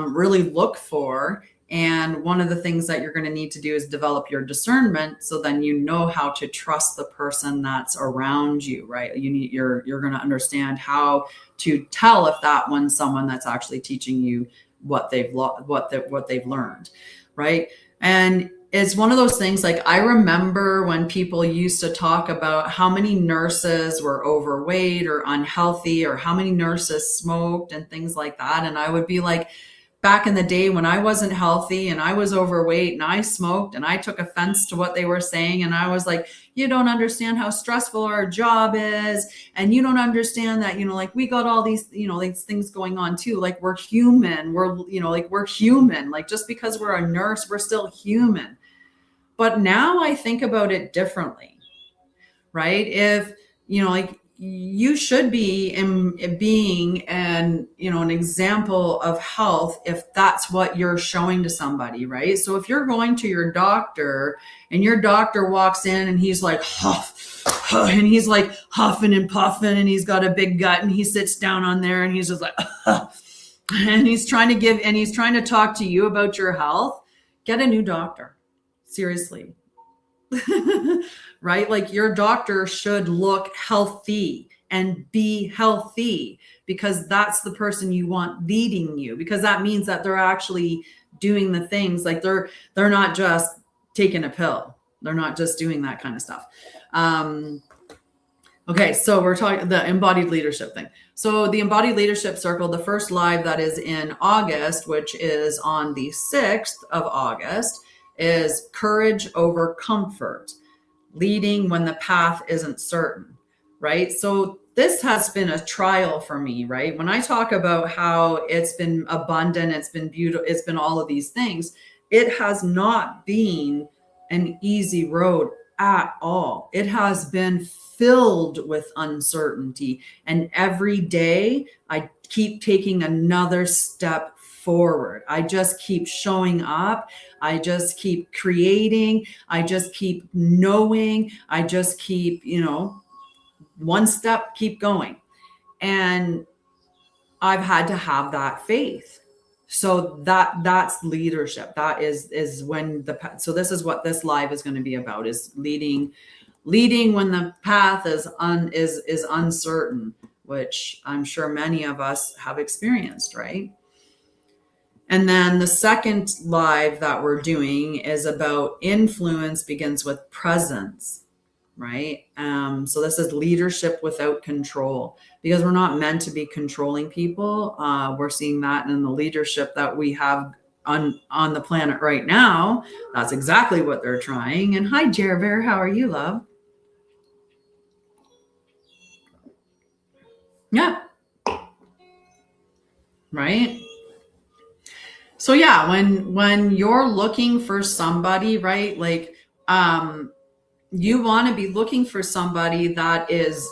really look for. And one of the things that you're going to need to do is develop your discernment. So then you know how to trust the person that's around you, right? You're going to understand how to tell if that one's someone that's actually teaching you what they've learned, right? And it's one of those things, like I remember when people used to talk about how many nurses were overweight or unhealthy, or how many nurses smoked and things like that. And I would be like, back in the day when I wasn't healthy and I was overweight and I smoked, and I took offense to what they were saying. And I was like, you don't understand how stressful our job is. And you don't understand that, like we got all these, these things going on too. Like we're human. We're human. Like just because we're a nurse, we're still human. But now I think about it differently, right? If, like you should be being an example of health if that's what you're showing to somebody, right? So if you're going to your doctor and your doctor walks in and he's like, huff, and he's like huffing and puffing and he's got a big gut and he sits down on there and he's just like, and he's trying to talk to you about your health, get a new doctor. Seriously. Right? Like your doctor should look healthy and be healthy, because that's the person you want leading you, because that means that they're actually doing the things, like they're not just taking a pill. They're not just doing that kind of stuff. Okay. So we're talking the embodied leadership thing. So the embodied leadership circle, the first live that is in August, which is on the 6th of August, is courage over comfort, leading when the path isn't certain, right? So this has been a trial for me, right? When I talk about how it's been abundant, it's been beautiful, it's been all of these things, it has not been an easy road at all. It has been filled with uncertainty. And every day I keep taking another step forward. I just keep showing up. I just keep creating. I just keep knowing. I just keep, one step, keep going. And I've had to have that faith. So that's leadership. That is when so this is what this live is going to be about, is leading when the path is uncertain, which I'm sure many of us have experienced, right? And then the second live that we're doing is about influence begins with presence, right? So this is leadership without control, because we're not meant to be controlling people. We're seeing that in the leadership that we have on the planet right now. That's exactly what they're trying. And hi, Jerver, how are you, love? Yeah. Right? So yeah, when you're looking for somebody, right? Like, you want to be looking for somebody that is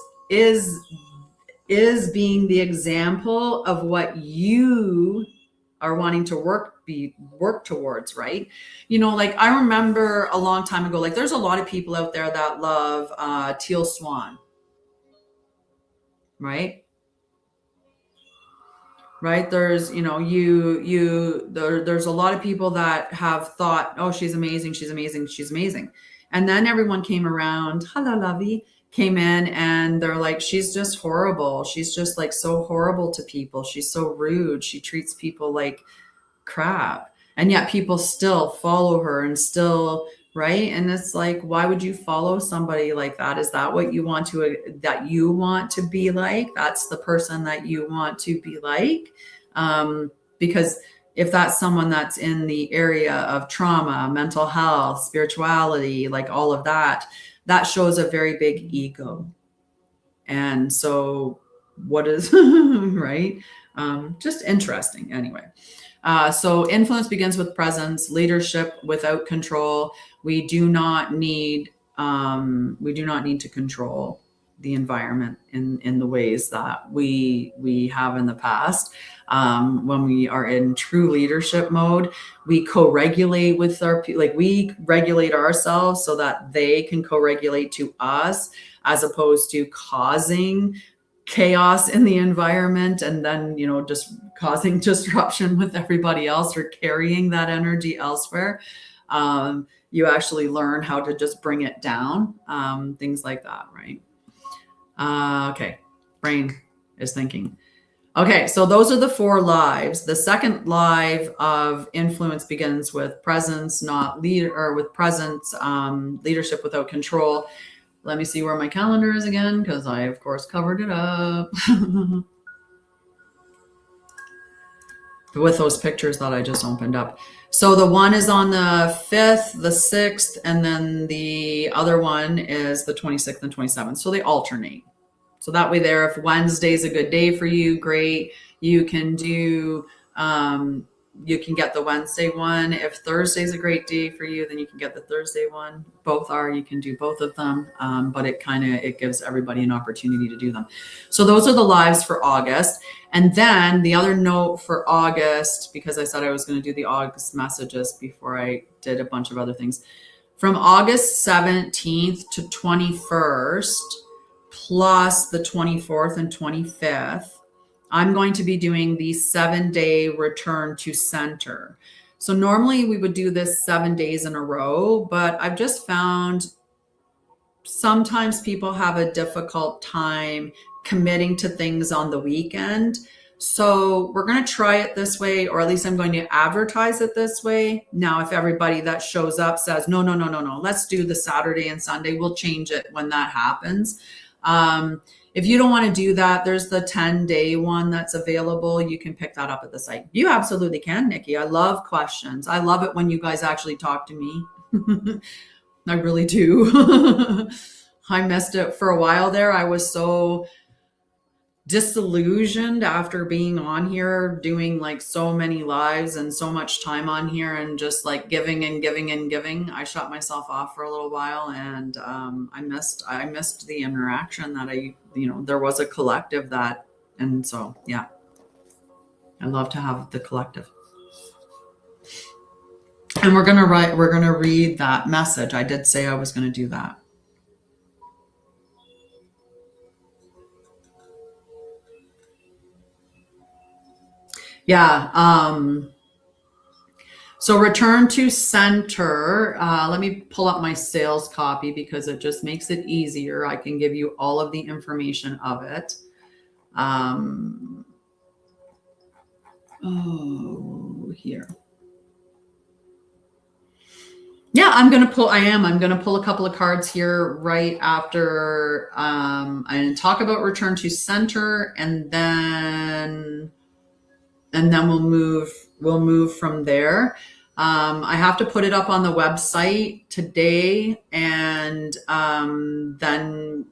being the example of what you are wanting to work towards, right? Like I remember a long time ago, like there's a lot of people out there that love teal swan, right? Right, there's there's a lot of people that have thought, oh, she's amazing, she's amazing, she's amazing, and then everyone came around, hello lovey, came in, and they're like, she's just horrible, she's just like so horrible to people, she's so rude, she treats people like crap, and yet people still follow her and still, right? And it's like, why would you follow somebody like that? Is that what you want to be like? That's the person that you want to be like? Because if that's someone that's in the area of trauma, mental health, spirituality, like all of that, that shows a very big ego. And so what is right? Just interesting anyway. So influence begins with presence, leadership without control. We do not need to control the environment in the ways that we have in the past. When we are in true leadership mode, we co-regulate with we regulate ourselves so that they can co-regulate to us, as opposed to causing chaos in the environment and then just causing disruption with everybody else or carrying that energy elsewhere. You actually learn how to just bring it down, things like that, right? Okay, brain is thinking. Okay, so those are the 4 lives. The second live of influence begins with presence, not leader, or with presence, leadership without control. Let me see where my calendar is again, because I, of course, covered it up with those pictures that I just opened up. So the one is on the 5th, the 6th, and then the other one is the 26th and 27th. So they alternate. So that way there, if Wednesday's a good day for you, great. You can do, you can get the Wednesday one. If Thursday's a great day for you, then you can get the Thursday one. Both are, you can do both of them. But it gives everybody an opportunity to do them. So those are the lives for August. And then the other note for August, because I said I was going to do the August messages before I did a bunch of other things. From August 17th to 21st, plus the 24th and 25th, I'm going to be doing the 7-day return to center. So normally we would do this 7 days in a row, but I've just found sometimes people have a difficult time committing to things on the weekend. So we're going to try it this way, or at least I'm going to advertise it this way. Now, if everybody that shows up says, no, let's do the Saturday and Sunday, we'll change it when that happens. If you don't want to do that, there's the 10-day one that's available. You can pick that up at the site. You absolutely can, Nikki. I love questions. I love it when you guys actually talk to me. I really do. I missed it for a while there. I was so disillusioned after being on here, doing like so many lives and so much time on here and just like giving and giving and giving. I shut myself off for a little while, and I missed the interaction that there was a collective that, and so yeah, I love to have the collective. And we're gonna read that message. I did say I was gonna do that. Yeah. So return to center. Let me pull up my sales copy because it just makes it easier. I can give you all of the information of it. Here. Yeah, I'm going to pull a couple of cards here right after and talk about return to center, and then we'll move from there. I have to put it up on the website today, and then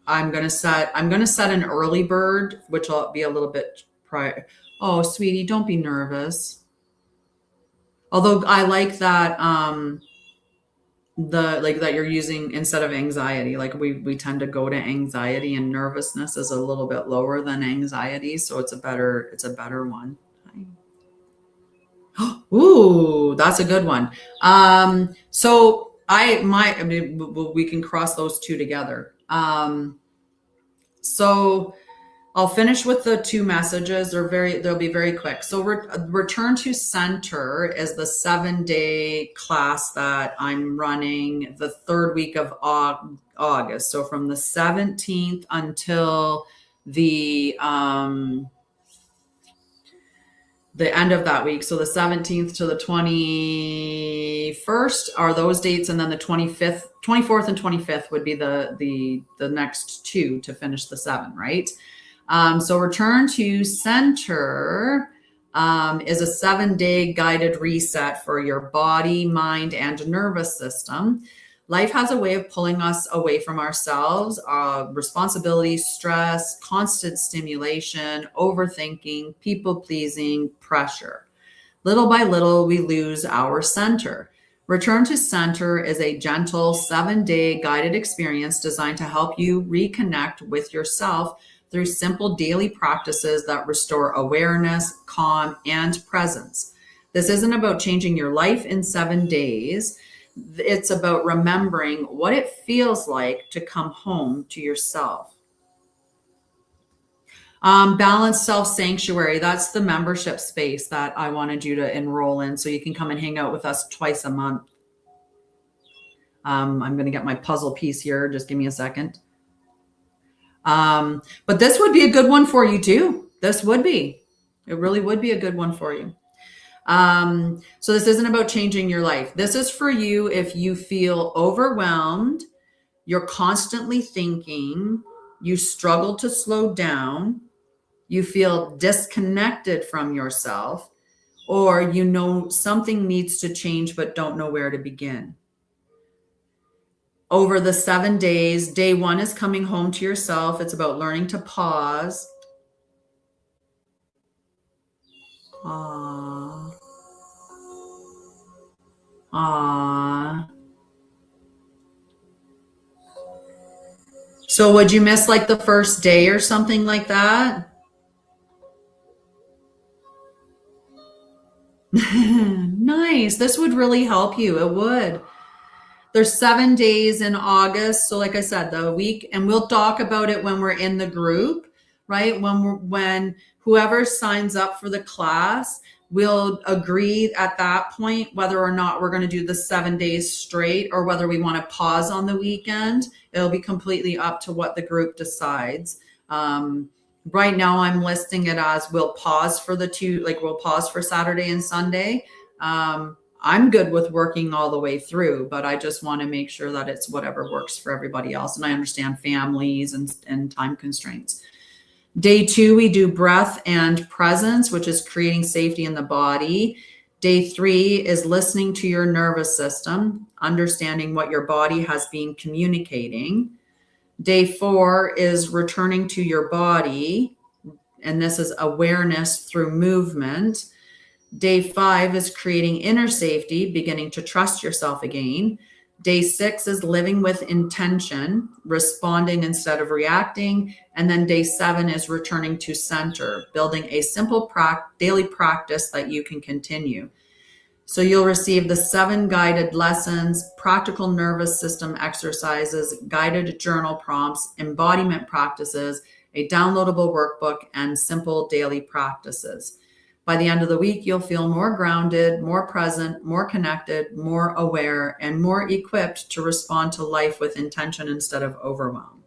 I'm going to set an early bird, which will be a little bit prior. Oh, sweetie, don't be nervous. Although I like that that you're using instead of anxiety. Like we tend to go to anxiety, and nervousness is a little bit lower than anxiety, so it's a better one. Ooh, that's a good one. So I mean, we can cross those two together. So I'll finish with the two messages. They'll be very quick. So return to center is the 7-day class that I'm running the third week of August. So from the 17th until the end of that week. So the 17th to the 21st are those dates. And then the 25th, 24th and 25th would be the next two to finish the 7, right? So return to center is a 7-day guided reset for your body, mind, and nervous system. Life has a way of pulling us away from ourselves, responsibility, stress, constant stimulation, overthinking, people pleasing, pressure. Little by little, we lose our center. Return to center is a gentle 7-day guided experience designed to help you reconnect with yourself through simple daily practices that restore awareness, calm, and presence. This isn't about changing your life in 7 days. It's about remembering what it feels like to come home to yourself. Balanced Self Sanctuary, that's the membership space that I wanted you to enroll in so you can come and hang out with us twice a month. I'm going to get my puzzle piece here. Just give me a second. But this would be a good one for you too. It really would be a good one for you. So this isn't about changing your life. This is for you if you feel overwhelmed, you're constantly thinking, you struggle to slow down, you feel disconnected from yourself, or you know something needs to change but don't know where to begin. Over the 7 days, day 1 is coming home to yourself. It's about learning to pause. Aww. Aww. So would you miss like the first day or something like that? Nice. This would really help you. It would. There's 7 days in August. So like I said, the week, and we'll talk about it when we're in the group, right? When whoever signs up for the class, we'll agree at that point whether or not we're going to do the 7 days straight or whether we want to pause on the weekend. It'll be completely up to what the group decides. Right now I'm listing it as we'll pause for we'll pause for Saturday and Sunday. I'm good with working all the way through, but I just want to make sure that it's whatever works for everybody else. And I understand families and time constraints. Day 2, we do breath and presence, which is creating safety in the body. Day 3 is listening to your nervous system, understanding what your body has been communicating. Day 4 is returning to your body, and this is awareness through movement. Day 5 is creating inner safety, beginning to trust yourself again. Day 6 is living with intention, responding instead of reacting. And then day 7 is returning to center, building a simple daily practice that you can continue. So you'll receive the 7 guided lessons, practical nervous system exercises, guided journal prompts, embodiment practices, a downloadable workbook, and simple daily practices. By the end of the week, you'll feel more grounded, more present, more connected, more aware, and more equipped to respond to life with intention instead of overwhelm.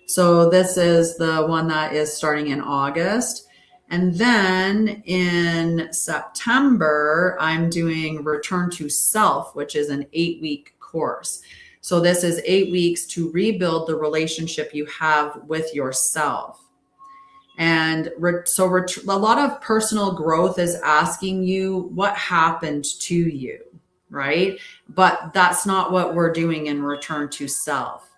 So this is the one that is starting in August. And then in September, I'm doing Return to Self, which is an 8-week course. So this is 8 weeks to rebuild the relationship you have with yourself. And so a lot of personal growth is asking you what happened to you, right? But that's not what we're doing in Return to Self.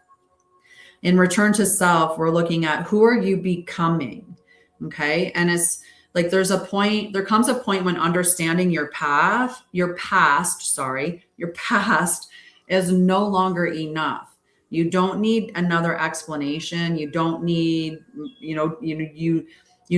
In Return to Self, we're looking at who are you becoming, okay? And it's like there comes a point when understanding your past is no longer enough. You don't need another explanation. You don't need, you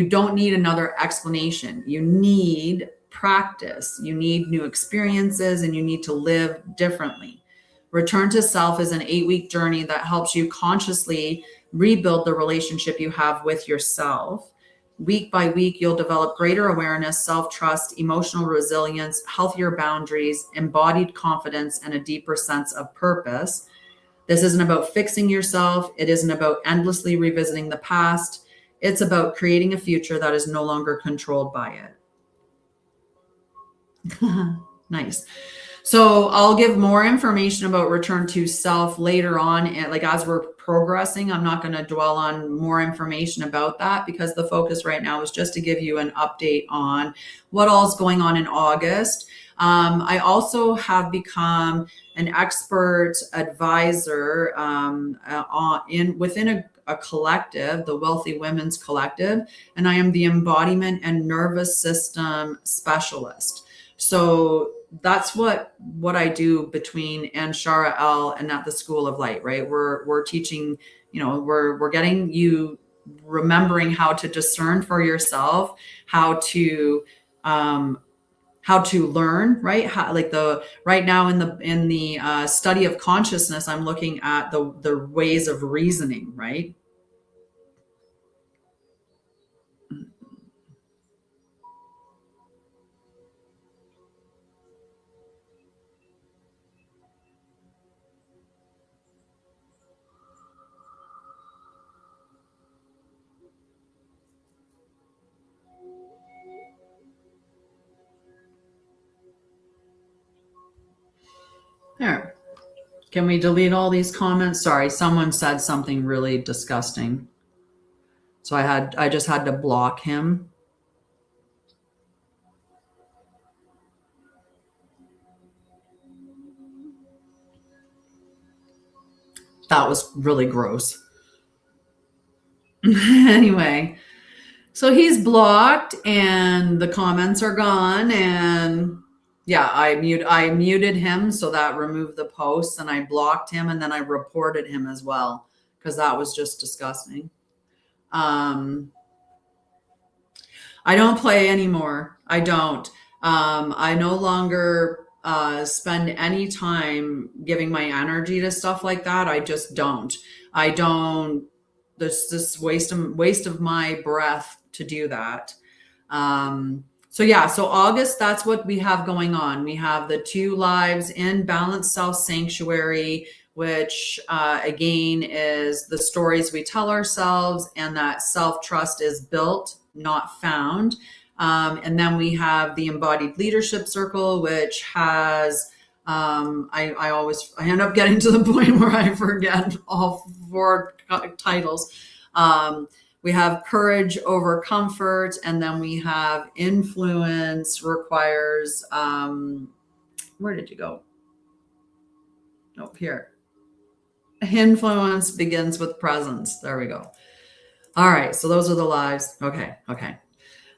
don't need another explanation. You need practice. You need new experiences and you need to live differently. Return to self is an 8-week journey that helps you consciously rebuild the relationship you have with yourself. Week by week, you'll develop greater awareness, self-trust, emotional resilience, healthier boundaries, embodied confidence, and a deeper sense of purpose. This isn't about fixing yourself. It isn't about endlessly revisiting the past. It's about creating a future that is no longer controlled by it. Nice. So I'll give more information about return to self later on. And like as we're progressing, I'm not going to dwell on more information about that because the focus right now is just to give you an update on what all's going on in August. I also have become an expert advisor within a collective, the Wealthy Women's Collective, and I am the embodiment and nervous system specialist. So that's what I do between Anshara'El and at the School of Light, right? We're teaching, we're getting you remembering how to discern for yourself, how to learn, right? Right now in the study of consciousness, I'm looking at the ways of reasoning, right? There. Can we delete all these comments? Sorry, someone said something really disgusting. So I just had to block him. That was really gross. Anyway, so he's blocked and the comments are gone, and yeah, I muted him, so that removed the posts, and I blocked him, and then I reported him as well because that was just disgusting. I don't play anymore. I don't. I no longer spend any time giving my energy to stuff like that. I just don't. I don't. There's this waste of my breath to do that. So yeah, so August, that's what we have going on. We have the 2 lives in Balanced Self Sanctuary, which again is the stories we tell ourselves, and that self-trust is built, not found. And then we have the Embodied Leadership Circle, which has, I end up getting to the point where I forget all 4 titles. We have Courage Over Comfort, and then we have Influence Requires, where did you go? Oh, here. Influence Begins with Presence. There we go. All right, so those are the lives. Okay.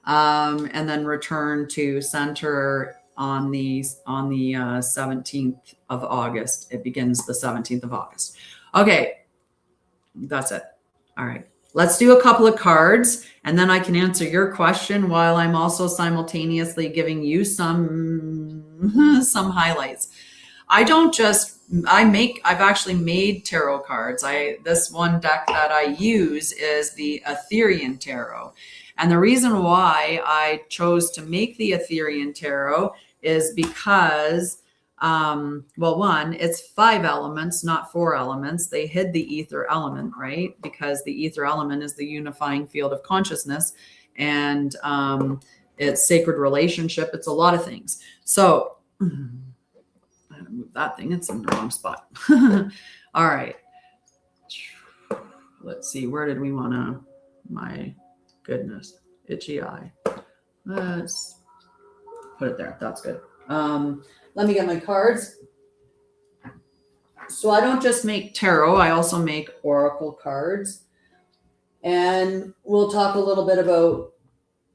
And then Return to Center on the 17th of August. It begins the 17th of August. Okay, that's it. All right. Let's do a couple of cards, and then I can answer your question while I'm also simultaneously giving you some highlights. I've actually made tarot cards. This one deck that I use is the Etherian Tarot. And the reason why I chose to make the Etherian Tarot is because one, it's 5 elements, not 4 elements. They hid the ether element, right? Because the ether element is the unifying field of consciousness, and it's sacred relationship. It's a lot of things. So I gotta move that thing. It's in the wrong spot. All right. Let's see. Where did we want to? My goodness, itchy eye. Let's put it there. That's good. Let me get my cards. So I don't just make tarot, I also make oracle cards. And we'll talk a little bit about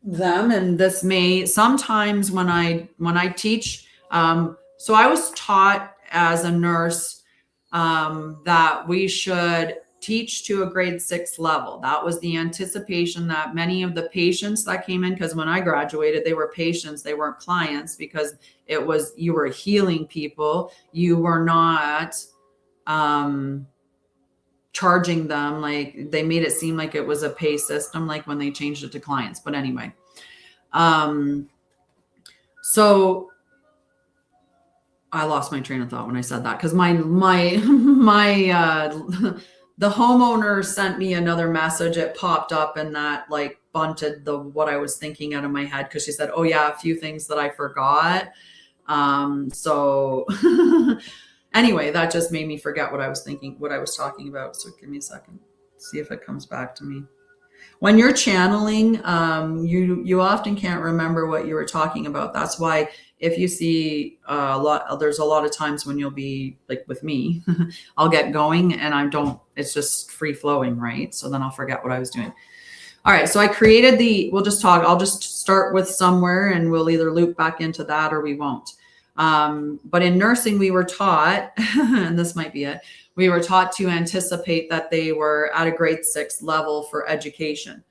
them. And this may, sometimes when I teach, so I was taught as a nurse that we should teach to a grade 6 level. That was the anticipation that many of the patients that came in, because when I graduated, they were patients, they weren't clients, because it was, you were healing people. You were not charging them. Like, they made it seem like it was a pay system, like when they changed it to clients. But anyway, so I lost my train of thought when I said that, because the homeowner sent me another message. It popped up and that like bunted what I was thinking out of my head, because she said, oh yeah, a few things that I forgot. So anyway, that just made me forget what I was thinking, what I was talking about. So give me a second, see if it comes back to me. When you're channeling, you often can't remember what you were talking about. That's why if you see there's a lot of times when you'll be like with me, I'll get going and it's just free flowing, right? So then I'll forget what I was doing. All right, so I created I'll just start with somewhere and we'll either loop back into that or we won't. But in nursing, we were taught, and this might be it, we were taught to anticipate that they were at a grade 6 level for education.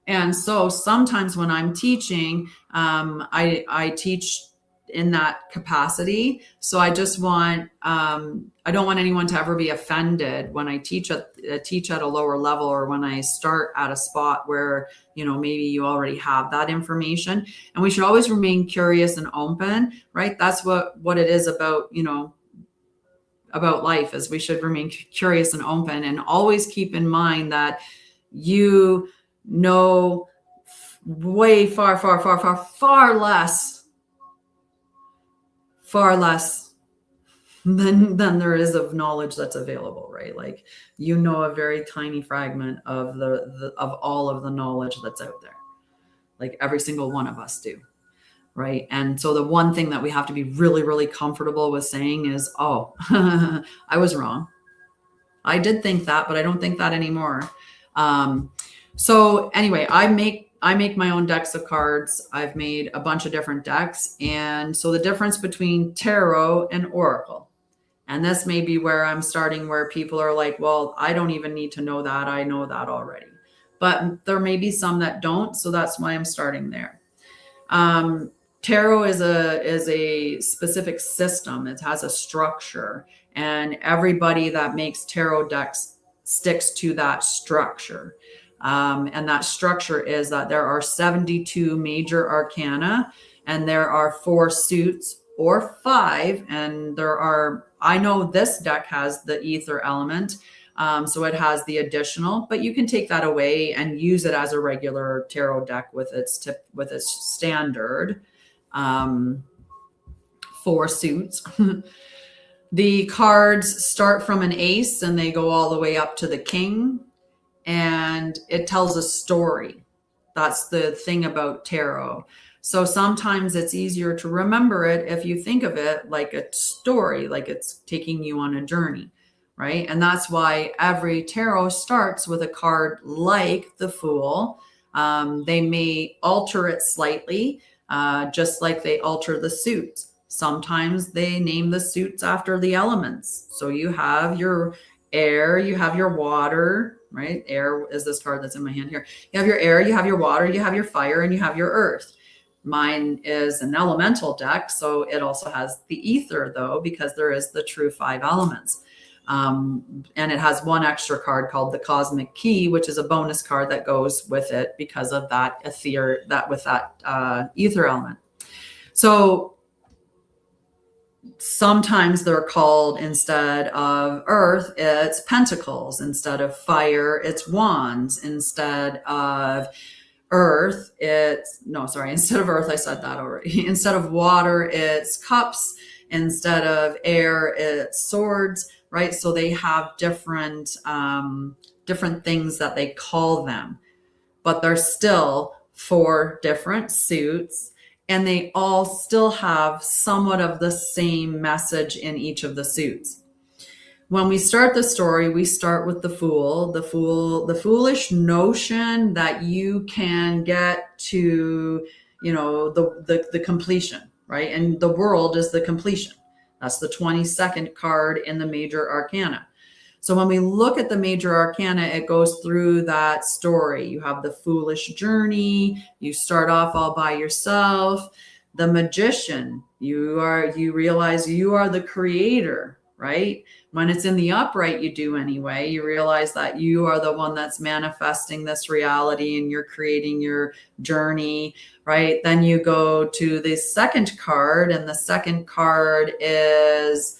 And so sometimes when I'm teaching, I teach in that capacity. So I just want, I don't want anyone to ever be offended when I teach at a lower level, or when I start at a spot where, maybe you already have that information. And we should always remain curious and open, right? That's what it is about, about life, is we should remain curious and open, and always keep in mind that you know way far less than there is of knowledge that's available, right? Like, a very tiny fragment of of all of the knowledge that's out there, like every single one of us do, right? And so the one thing that we have to be really, really comfortable with saying is, oh, I was wrong. I did think that, but I don't think that anymore. So anyway, I make my own decks of cards. I've made a bunch of different decks. And so the difference between tarot and oracle, and this may be where I'm starting, where people are like, well, I don't even need to know that. I know that already. But there may be some that don't. So that's why I'm starting there. Tarot is a specific system. It has a structure, and everybody that makes tarot decks sticks to that structure. And that structure is that there are 72 major arcana, and there are 4 suits or 5. And I know this deck has the ether element. So it has the additional, but you can take that away and use it as a regular tarot deck with its standard 4 suits. The cards start from an ace and they go all the way up to the king, and it tells a story. That's the thing about tarot. So sometimes it's easier to remember it if you think of it like a story, like it's taking you on a journey, right? And that's why every tarot starts with a card like the Fool. They may alter it slightly, just like they alter the suits. Sometimes they name the suits after the elements. So you have your air, you have your water, right? Air is this card that's in my hand here. You have your air, you have your water, you have your fire, and you have your earth. Mine is an elemental deck, so it also has the ether, though, because there is the true 5 elements. And it has one extra card called the Cosmic Key, which is a bonus card that goes with it because of that ether, ether element. So sometimes they're called, instead of earth, it's pentacles. Instead of fire, it's wands. Instead of earth, instead of earth, I said that already. Instead of water, it's cups. Instead of air, it's swords, right? So they have different things that they call them, but they're still 4 different suits, and they all still have somewhat of the same message in each of the suits. When we start the story, we start with the Fool, the foolish notion that you can get to, the completion, right? And the world is the completion. That's the 22nd card in the major arcana. So when we look at the major arcana, it goes through that story. You have the foolish journey. You start off all by yourself. The magician, you realize you are the creator, right? When it's in the upright, you do anyway. You realize that you are the one that's manifesting this reality and you're creating your journey, right? Then you go to the second card, and the second card is,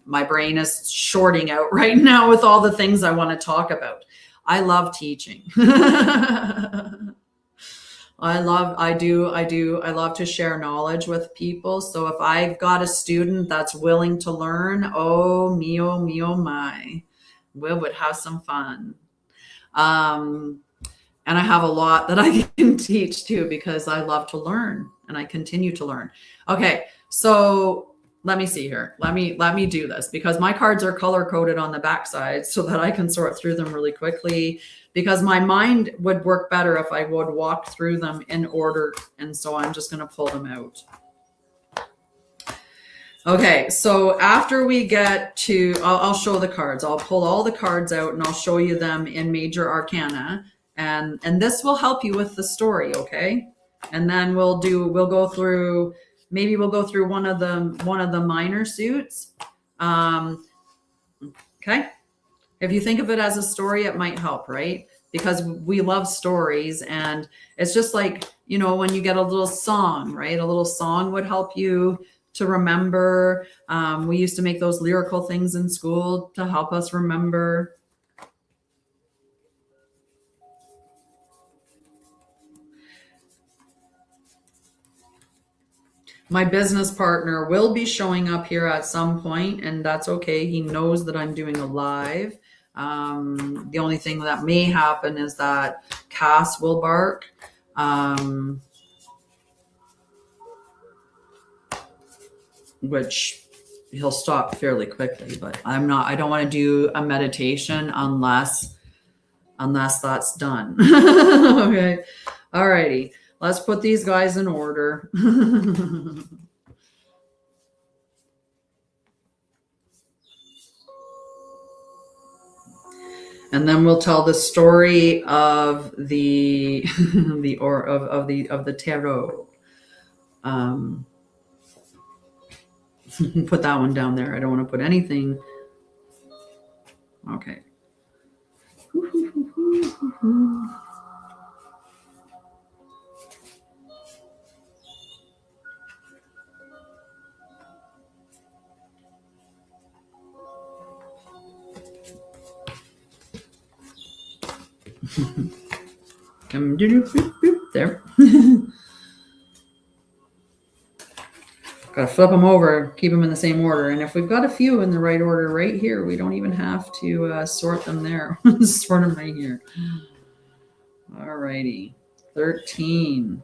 my brain is shorting out right now with all the things I want to talk about. I love teaching. I love to share knowledge with people. So if I've got a student that's willing to learn, oh me, oh me, oh my, we would have some fun. And I have a lot that I can teach too, because I love to learn and I continue to learn. Okay. So let me see here. Let me do this, because my cards are color coded on the backside so that I can sort through them really quickly, because my mind would work better if I would walk through them in order. And so I'm just going to pull them out. Okay. So after we get to, I'll show the cards. I'll pull all the cards out and I'll show you them in major arcana. And this will help you with the story. Okay. And then we'll go through one of the minor suits. Okay. If you think of it as a story, it might help, right? Because we love stories, and it's just like, when you get a little song, right? A little song would help you to remember. We used to make those lyrical things in school to help us remember. My business partner will be showing up here at some point, and that's okay. He knows that I'm doing a live. The only thing that may happen is that Cass will bark. Which he'll stop fairly quickly, but I don't want to do a meditation unless that's done. Okay. All righty. Let's put these guys in order. And then we'll tell the story of the tarot. Put that one down there. I don't want to put anything. Okay. There. Gotta flip them over, keep them in the same order. And if we've got a few in the right order right here, we don't even have to sort them there. Sort them right here. All righty. 13.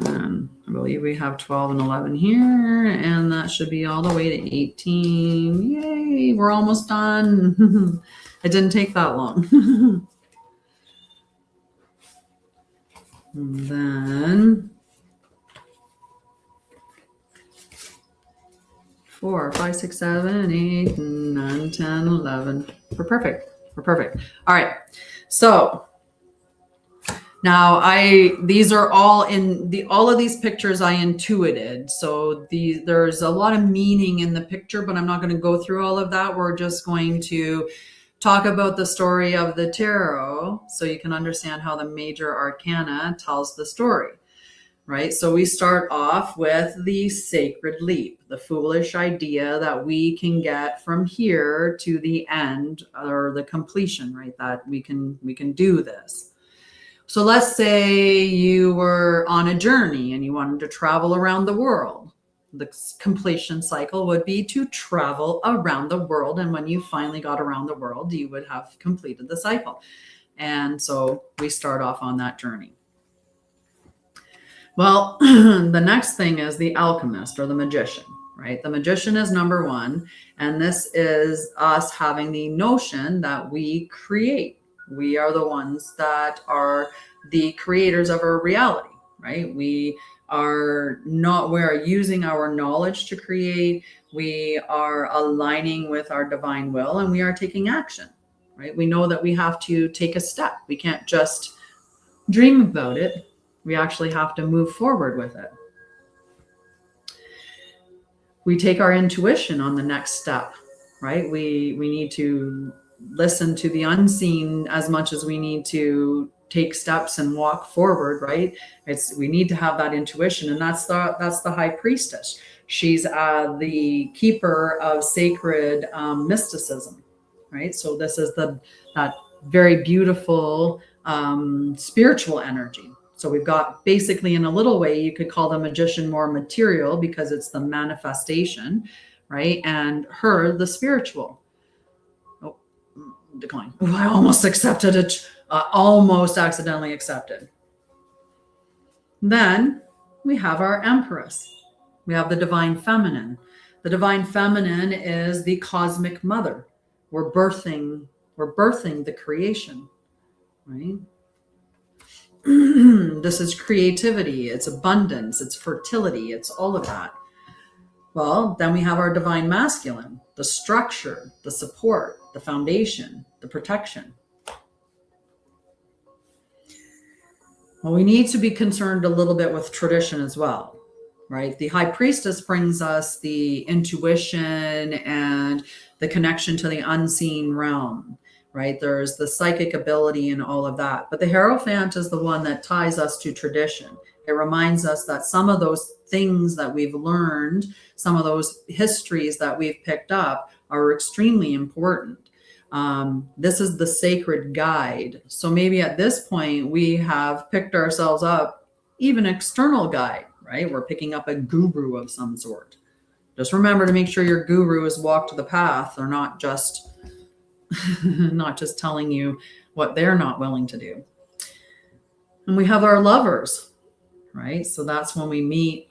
I believe we have 12 and 11 here, and that should be all the way to 18. Yay, we're almost done. It didn't take that long. And then 4, 5, 6, 7, 8, 9, 10, 11. We're perfect. We're perfect. All right. So now these are all all of these pictures I intuited. So there's a lot of meaning in the picture, but I'm not going to go through all of that. We're just going to talk about the story of the tarot so you can understand how the major arcana tells the story, right? So we start off with the sacred leap, the foolish idea that we can get from here to the end or the completion, right? That we can do this. So let's say you were on a journey and you wanted to travel around the world. The completion cycle would be to travel around the world. And when you finally got around the world, you would have completed the cycle. And so we start off on that journey. Well, the next thing is the alchemist or the magician, right? The magician is number 1. And this is us having the notion that we create. We are the ones that are the creators of our reality, right? We're using our knowledge to create. We are aligning with our divine will, and we are taking action, right? We know that we have to take a step. We can't just dream about it. We actually have to move forward with it. We take our intuition on the next step, right? We need to listen to the unseen as much as we need to take steps and walk forward, right? We need to have that intuition, and that's the high priestess. She's the keeper of sacred mysticism, right? So this is that very beautiful spiritual energy. So we've got, basically, in a little way, you could call the magician more material because it's the manifestation, right? And her, the spiritual. Oh, decline. Oh, I almost accepted it. Almost accidentally accepted. Then we have our empress. We have the divine feminine. The divine feminine is the cosmic mother. We're birthing the creation, right? This is creativity, it's abundance, it's fertility, it's all of that. Well, then we have our divine masculine, the structure, the support, the foundation, the protection. Well, we need to be concerned a little bit with tradition as well, right? The high priestess brings us the intuition and the connection to the unseen realm, right? There's the psychic ability and all of that. But the Hierophant is the one that ties us to tradition. It reminds us that some of those things that we've learned, some of those histories that we've picked up are extremely important. This is the sacred guide. So maybe at this point we have picked ourselves up even external guide, right? We're picking up a guru of some sort. Just remember to make sure your guru has walked the path. They're not just telling you what they're not willing to do. And we have our lovers, right? So that's when we meet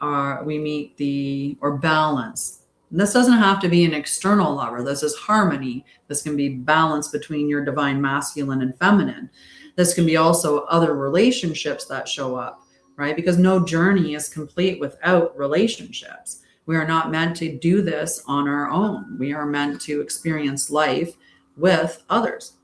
balance. And this doesn't have to be an external lover. This is harmony. This can be balance between your divine masculine and feminine. This can be also other relationships that show up, right? Because no journey is complete without relationships. We are not meant to do this on our own. We are meant to experience life with others.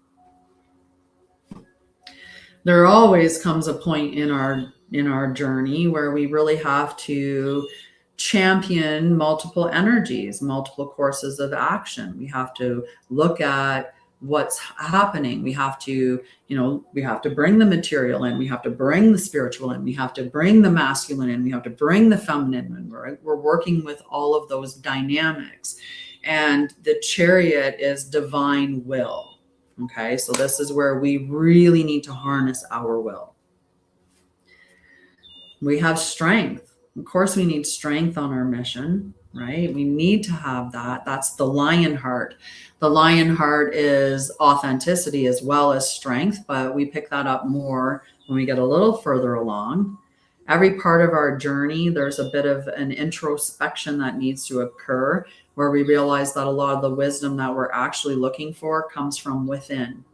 There always comes a point in our journey where we really have to champion multiple energies, multiple courses of action. We have to look at what's happening. We have to bring the material in. We have to bring the spiritual in. We have to bring the masculine in. We have to bring the feminine in. We're working with all of those dynamics. And the Chariot is divine will. Okay, so this is where we really need to harness our will. We have strength. Of course, we need strength on our mission, right? We need to have that. That's the lion heart. The lion heart is authenticity as well as strength, but we pick that up more when we get a little further along. Every part of our journey, there's a bit of an introspection that needs to occur where we realize that a lot of the wisdom that we're actually looking for comes from within,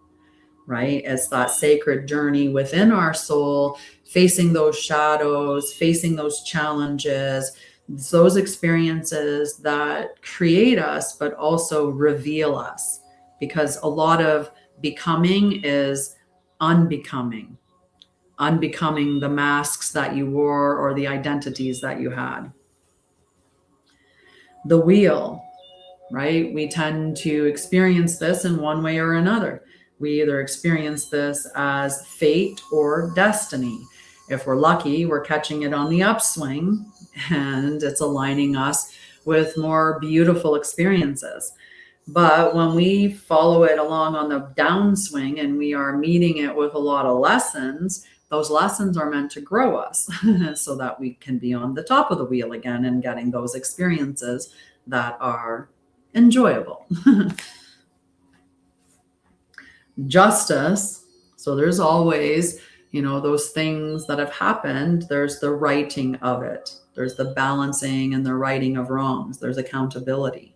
right? It's that sacred journey within our soul, facing those shadows, facing those challenges, those experiences that create us, but also reveal us. Because a lot of becoming is unbecoming the masks that you wore or the identities that you had. The wheel, right? We tend to experience this in one way or another. We either experience this as fate or destiny. If we're lucky, we're catching it on the upswing and it's aligning us with more beautiful experiences. But when we follow it along on the downswing and we are meeting it with a lot of lessons, those lessons are meant to grow us so that we can be on the top of the wheel again and getting those experiences that are enjoyable. Justice. So there's always, those things that have happened. There's the righting of it. There's the balancing and the righting of wrongs. There's accountability,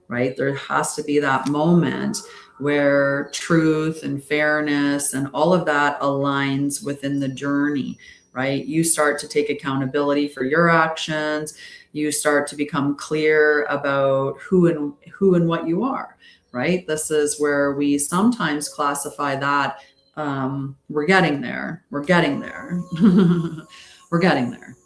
right? There has to be that moment where truth and fairness and all of that aligns within the journey. right? You start to take accountability for your actions. You start to become clear about who and what you are, right? This is where we sometimes classify that. We're getting there. We're getting there. We're getting there.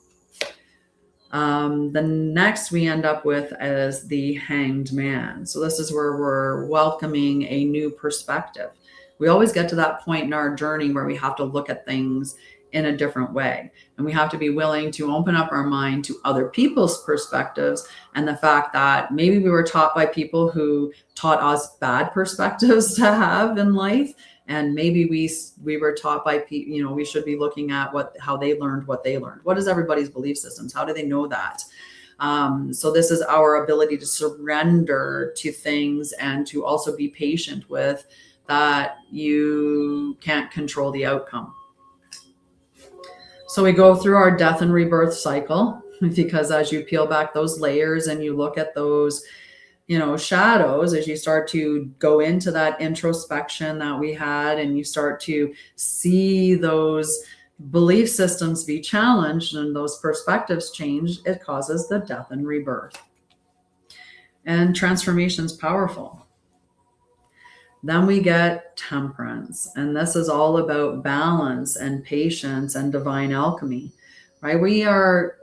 The next we end up with is the Hanged Man. So this is where we're welcoming a new perspective. We always get to that point in our journey where we have to look at things in a different way. And we have to be willing to open up our mind to other people's perspectives and the fact that maybe we were taught by people who taught us bad perspectives to have in life. And maybe we were taught by people, we should be looking at how they learned what they learned. What is everybody's belief systems? How do they know that? So this is our ability to surrender to things and to also be patient with that you can't control the outcome. So we go through our death and rebirth cycle, because as you peel back those layers and you look at those, shadows, as you start to go into that introspection that we had, and you start to see those belief systems be challenged and those perspectives change, it causes the death and rebirth. And transformation is powerful. Then we get temperance, and this is all about balance and patience and divine alchemy, right? We are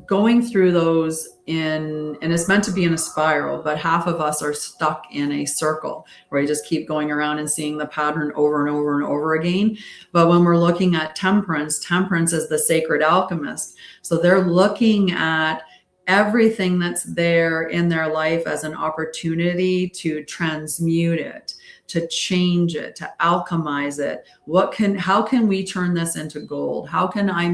going through those and it's meant to be in a spiral, but half of us are stuck in a circle where you just keep going around and seeing the pattern over and over and over again. But when we're looking at temperance is the sacred alchemist. So they're looking at everything that's there in their life as an opportunity to transmute it, to change it, to alchemize it. How can we turn this into gold? How can I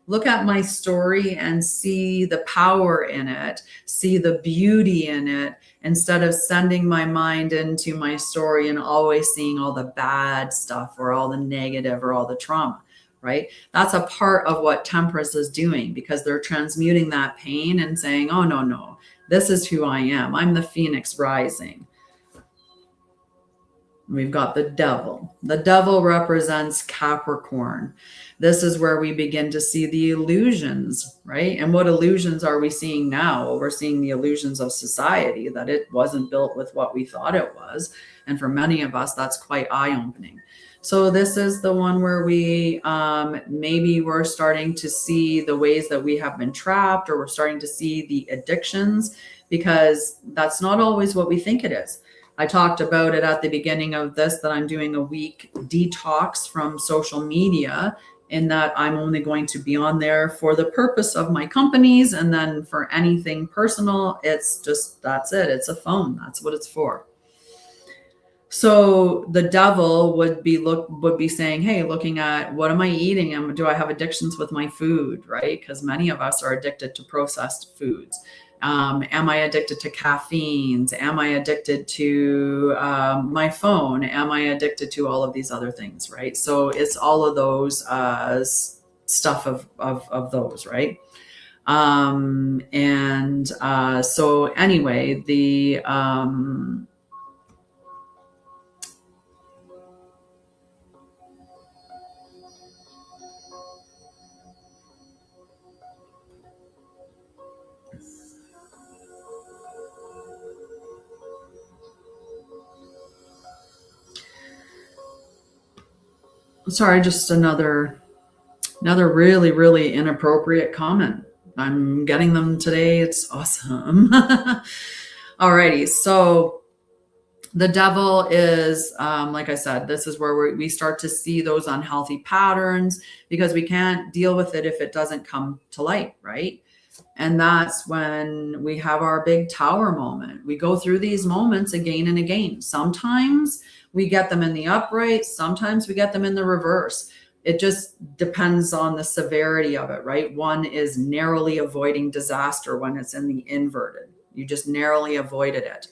look at my story and see the power in it, see the beauty in it, instead of sending my mind into my story and always seeing all the bad stuff or all the negative or all the trauma, right? That's a part of what temperance is doing, because they're transmuting that pain and saying, oh, no, this is who I am. I'm the phoenix rising. We've got the devil. The devil represents Capricorn. This is where we begin to see the illusions, right? And what illusions are we seeing now? Well, we're seeing the illusions of society, that it wasn't built with what we thought it was. And for many of us, that's quite eye-opening. So this is the one where we maybe we're starting to see the ways that we have been trapped, or we're starting to see the addictions, because that's not always what we think it is. I talked about it at the beginning of this, that I'm doing a week detox from social media, in that I'm only going to be on there for the purpose of my companies. And then for anything personal, that's it. It's a phone. That's what it's for. So the devil would be saying, hey, looking at what am I eating? Do I have addictions with my food, right? Because many of us are addicted to processed foods. Am I addicted to caffeines? Am I addicted to my phone? Am I addicted to all of these other things, right? So it's all of those stuff of those, right? So anyway, sorry, just another really, really inappropriate comment. I'm getting them today. It's awesome. Alrighty. So the devil is, like I said, this is where we start to see those unhealthy patterns, because we can't deal with it if it doesn't come to light, right? And that's when we have our big tower moment. We go through these moments again and again. Sometimes we get them in the upright. Sometimes we get them in the reverse. It just depends on the severity of it, right? One is narrowly avoiding disaster when it's in the inverted. You just narrowly avoided it,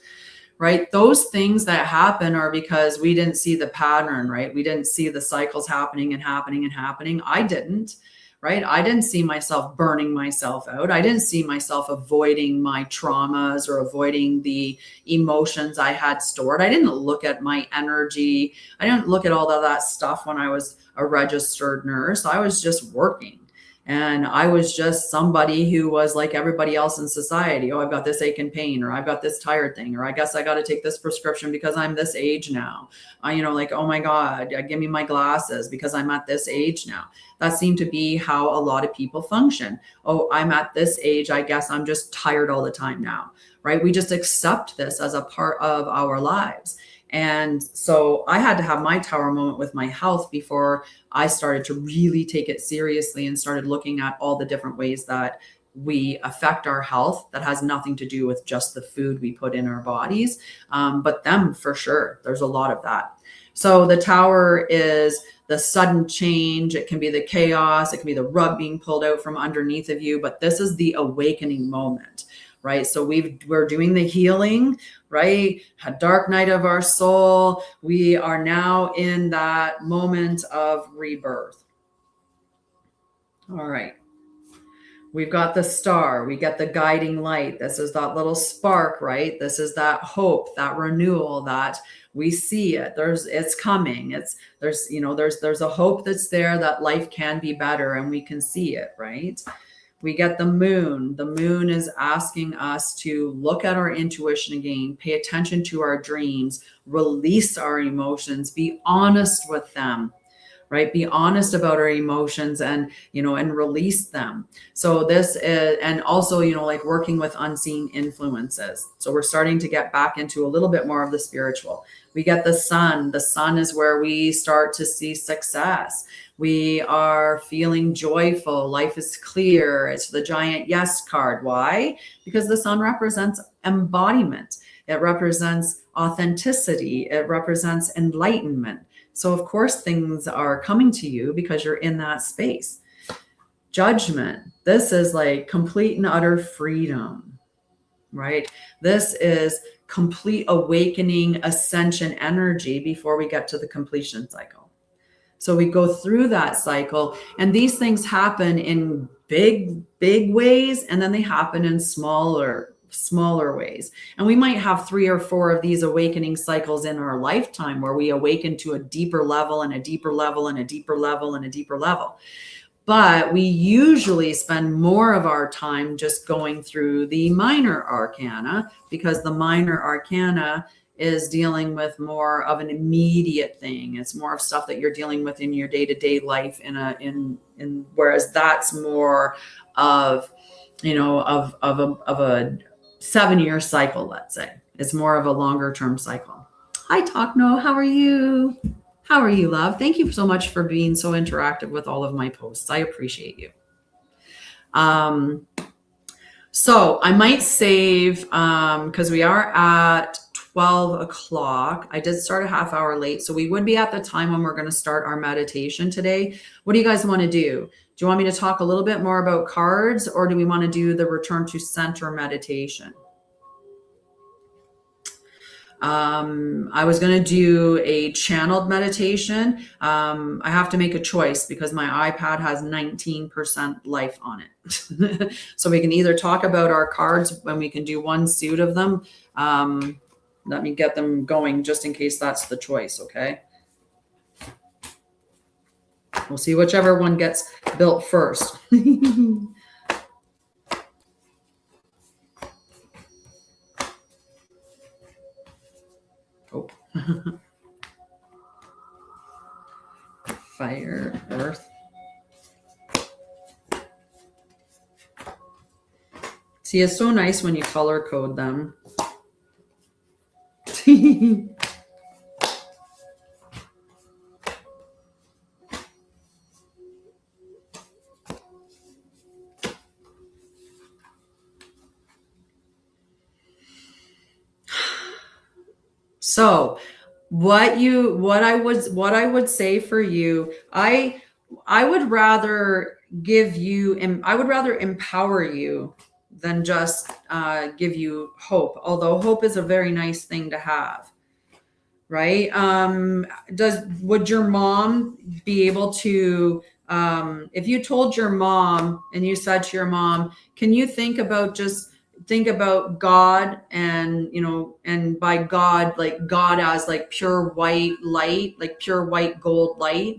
right? Those things that happen are because we didn't see the pattern, right? We didn't see the cycles happening and happening and happening. I didn't, right? I didn't see myself burning myself out. I didn't see myself avoiding my traumas or avoiding the emotions I had stored. I didn't look at my energy. I didn't look at all of that stuff when I was a registered nurse. I was just working. And I was just somebody who was like everybody else in society. Oh, I've got this ache and pain, or I've got this tired thing, or I guess I got to take this prescription because I'm this age now. Like, oh my God, give me my glasses because I'm at this age now. That seemed to be how a lot of people function. Oh, I'm at this age. I guess I'm just tired all the time now, right? We just accept this as a part of our lives. And so I had to have my tower moment with my health before I started to really take it seriously and started looking at all the different ways that we affect our health that has nothing to do with just the food we put in our bodies. But them for sure, there's a lot of that. So the tower is the sudden change. It can be the chaos. It can be the rug being pulled out from underneath of you. But this is the awakening moment, right? So we're doing the healing, right? A dark night of our soul. We are now in that moment of rebirth. All right. We've got the star. We get the guiding light. This is that little spark, right? This is that hope, that renewal, that we see it. It's coming. There's a hope that's there that life can be better and we can see it, right? We get the moon. The moon is asking us to look at our intuition again, pay attention to our dreams, release our emotions, be honest with them, right? Be honest about our emotions and release them. So this is, and also, like working with unseen influences. So we're starting to get back into a little bit more of the spiritual. We get the sun. The sun is where we start to see success. We are feeling joyful. Life is clear. It's the giant yes card. Why? Because the sun represents embodiment. It represents authenticity. It represents enlightenment. So of course things are coming to you because you're in that space. Judgment. This is like complete and utter freedom, right? This is complete awakening, ascension energy before we get to the completion cycle. So we go through that cycle, and these things happen in big ways, and then they happen in smaller ways. And we might have 3 or 4 of these awakening cycles in our lifetime where we awaken to a deeper level and a deeper level and a deeper level and a deeper level. But we usually spend more of our time just going through the minor arcana, because the minor arcana is dealing with more of an immediate thing. It's more of stuff that you're dealing with in your day-to-day life whereas that's more of a 7-year cycle, let's say. It's more of a longer term cycle. Hi, Takno. How are you? How are you, love? Thank you so much for being so interactive with all of my posts. I appreciate you. So I might save, because we are at 12 o'clock. I did start a half hour late, so we would be at the time when we're going to start our meditation today. What do you guys want to do? Do you want me to talk a little bit more about cards, or do we want to do the return to center meditation? I was going to do a channeled meditation. I have to make a choice because my iPad has 19% life on it. So we can either talk about our cards when we can do one suit of them. Let me get them going just in case that's the choice. Okay. We'll see whichever one gets built first. Oh. Fire, earth. See, it's so nice when you color code them. So what I would say for you, I would rather empower you than just give you hope, although hope is a very nice thing to have, right? Would your mom be able to if you told your mom and you said to your mom, can you think about God, and, you know, and by God, like God as like pure white light, like pure white gold light,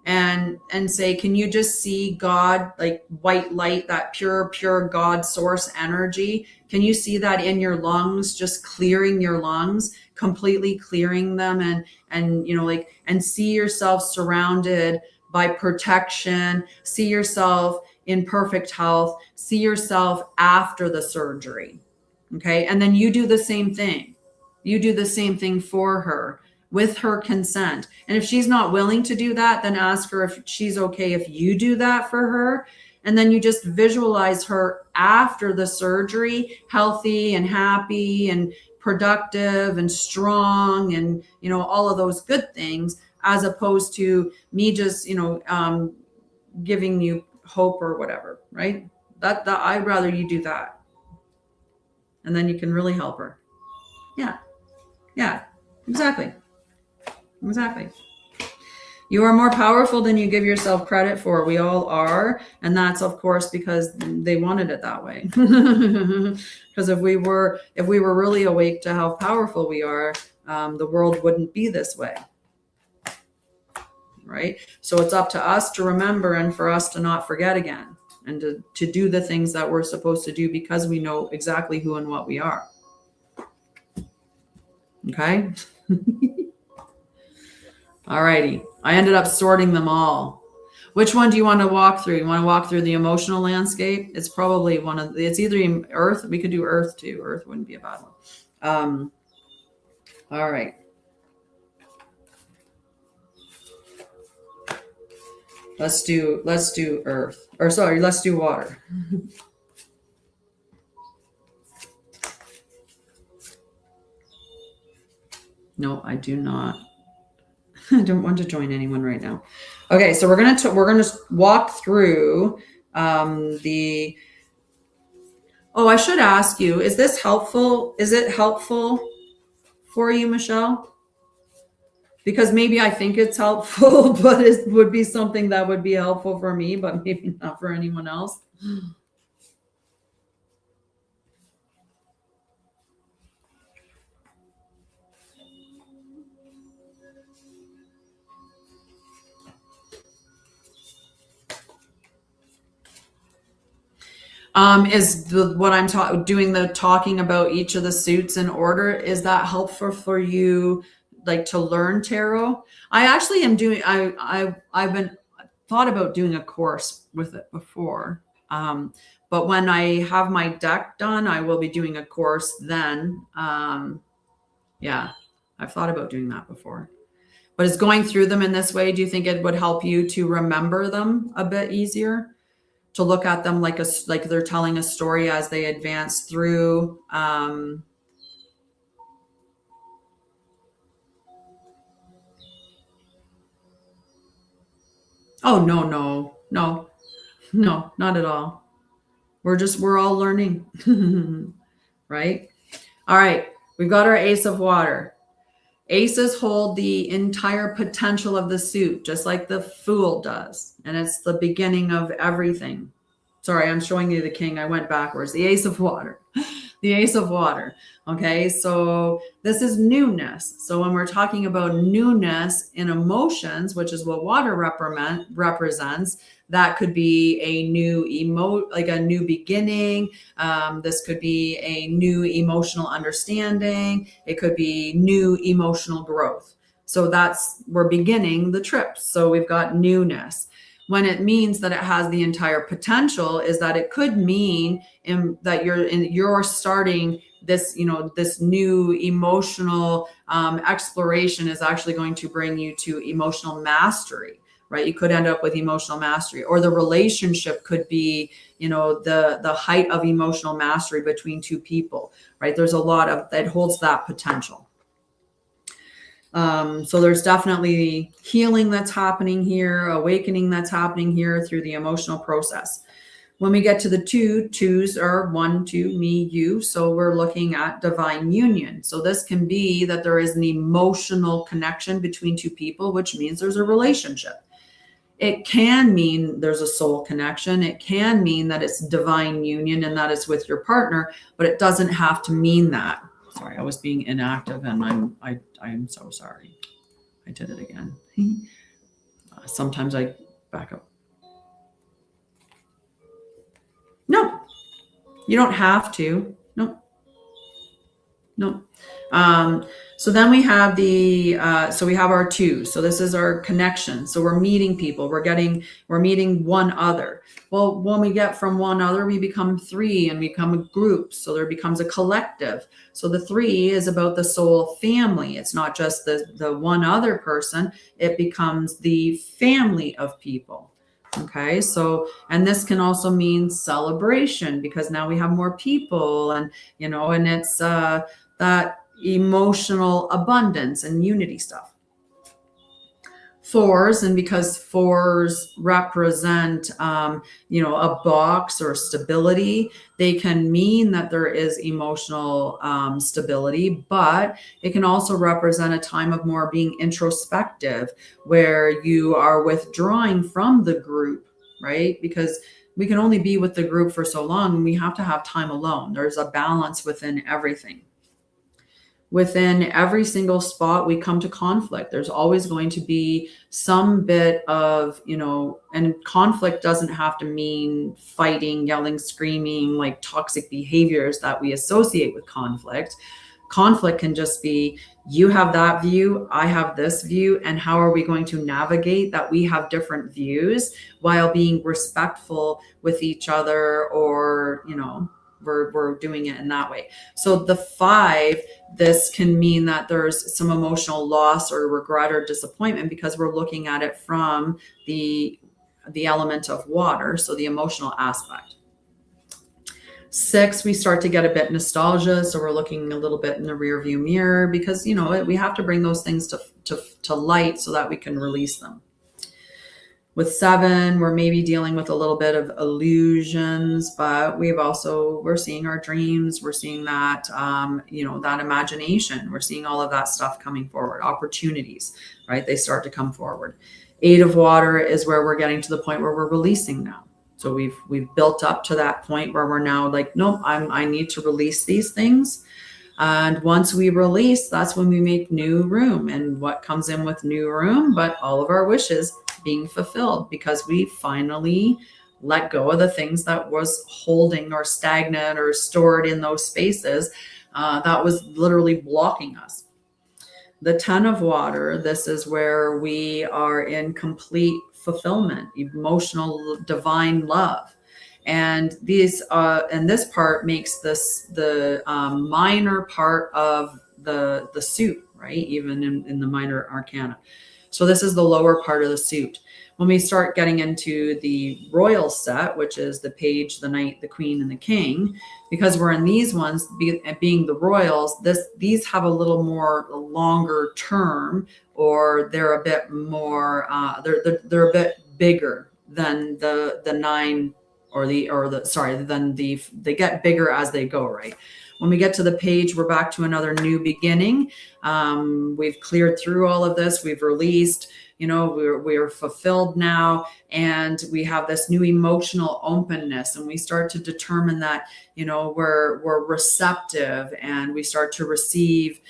and say, can you just see God, like white light, that pure God source energy? Can you see that in your lungs, just clearing your lungs, completely clearing them, and you know, like, and see yourself surrounded by protection, see yourself in perfect health, see yourself after the surgery. Okay. And then you do the same thing. You do the same thing for her with her consent. And if she's not willing to do that, then ask her if she's okay if you do that for her. And then you just visualize her after the surgery, healthy and happy and productive and strong, and, you know, all of those good things, as opposed to me just, you know, giving you hope or whatever, right? That I'd rather you do that. And then you can really help her. Yeah, exactly. You are more powerful than you give yourself credit for. We all are. And that's, of course, because they wanted it that way. Because if we were really awake to how powerful we are, the world wouldn't be this way. Right? So it's up to us to remember, and for us to not forget again, and to do the things that we're supposed to do, because we know exactly who and what we are. Okay? Alrighty. I ended up sorting them all. Which one do you want to walk through? You want to walk through the emotional landscape? It's probably it's either Earth. We could do Earth too. Earth wouldn't be a bad one. All right. Let's do Earth. Or sorry, let's do water. No, I do not. I don't want to join anyone right now. Okay, so we're gonna walk through the. Oh, I should ask you: is this helpful? Is it helpful for you, Michelle? Because maybe I think it's helpful, but it would be something that would be helpful for me, but maybe not for anyone else. Is what I'm doing the talking about each of the suits in order, is that helpful for you, like, to learn tarot? I actually am doing, I've been thought about doing a course with it before. But when I have my deck done, I will be doing a course then. Yeah, I've thought about doing that before. But is going through them in this way, do you think it would help you to remember them a bit easier? To look at them like they're telling a story as they advance through. Oh, no, not at all. We're all learning, right? All right, we've got our Ace of Water. Aces hold the entire potential of the suit, just like the Fool does. And it's the beginning of everything. Sorry, I'm showing you the King. I went backwards. The Ace of Water. The Ace of Water. Okay, so this is newness. So when we're talking about newness in emotions, which is what water represents, that could be a new like a new beginning. This could be a new emotional understanding. It could be new emotional growth. So we're beginning the trip. So we've got newness. When it means that it has the entire potential, is that it could mean that you're starting this, this new emotional exploration is actually going to bring you to emotional mastery, right? You could end up with emotional mastery, or the relationship could be, the height of emotional mastery between two people, right? There's a lot of that holds that potential. So there's definitely healing that's happening here, awakening that's happening here through the emotional process. When we get to the twos are 1, 2, me, you. So we're looking at divine union. So this can be that there is an emotional connection between two people, which means there's a relationship. It can mean there's a soul connection. It can mean that it's divine union and that it's with your partner, but it doesn't have to mean that. Sorry, I was being inactive and I'm so sorry. I did it again. Sometimes I back up. No, you don't have to. No. So then we have so we have our two. So this is our connection. So we're meeting people. We're meeting one other. Well, when we get from one other, we become three and become a group. So there becomes a collective. So the three is about the soul family. It's not just the one other person. It becomes the family of people. Okay, so, and this can also mean celebration because now we have more people and, and it's that emotional abundance and unity stuff. Fours, and because fours represent, a box or stability, they can mean that there is emotional stability, but it can also represent a time of more being introspective, where you are withdrawing from the group, right? Because we can only be with the group for so long, and we have to have time alone. There's a balance within everything. Within every single spot, we come to conflict. There's always going to be some bit of, and conflict doesn't have to mean fighting, yelling, screaming, like toxic behaviors that we associate with conflict. Conflict can just be, you have that view, I have this view, and how are we going to navigate that we have different views while being respectful with each other, or, we're doing it in that way. So the 5, this can mean that there's some emotional loss or regret or disappointment because we're looking at it from the element of water, so the emotional aspect. 6, we start to get a bit nostalgia, so we're looking a little bit in the rear view mirror because we have to bring those things to light so that we can release them. With 7, we're maybe dealing with a little bit of illusions, but we're seeing our dreams. We're seeing that, that imagination. We're seeing all of that stuff coming forward, opportunities, right? They start to come forward. 8 of water is where we're getting to the point where we're releasing now. So we've built up to that point where we're now like, nope, I need to release these things. And once we release, that's when we make new room. And what comes in with new room, but all of our wishes being fulfilled because we finally let go of the things that was holding or stagnant or stored in those spaces that was literally blocking us. The 10 of water, this is where we are in complete fulfillment, emotional, divine love. And this part makes this the minor part of the suit, right? Even in the minor arcana. So this is the lower part of the suit. When we start getting into the royal set, which is the page, the knight, the queen, and the king, because we're in these ones, being the royals, these have a little more longer term, or they're a bit more, they're a bit bigger than the 9 they get bigger as they go, right? When we get to the page, we're back to another new beginning. We've cleared through all of this. We've released, we're fulfilled now. And we have this new emotional openness. And we start to determine that, we're receptive, and we start to receive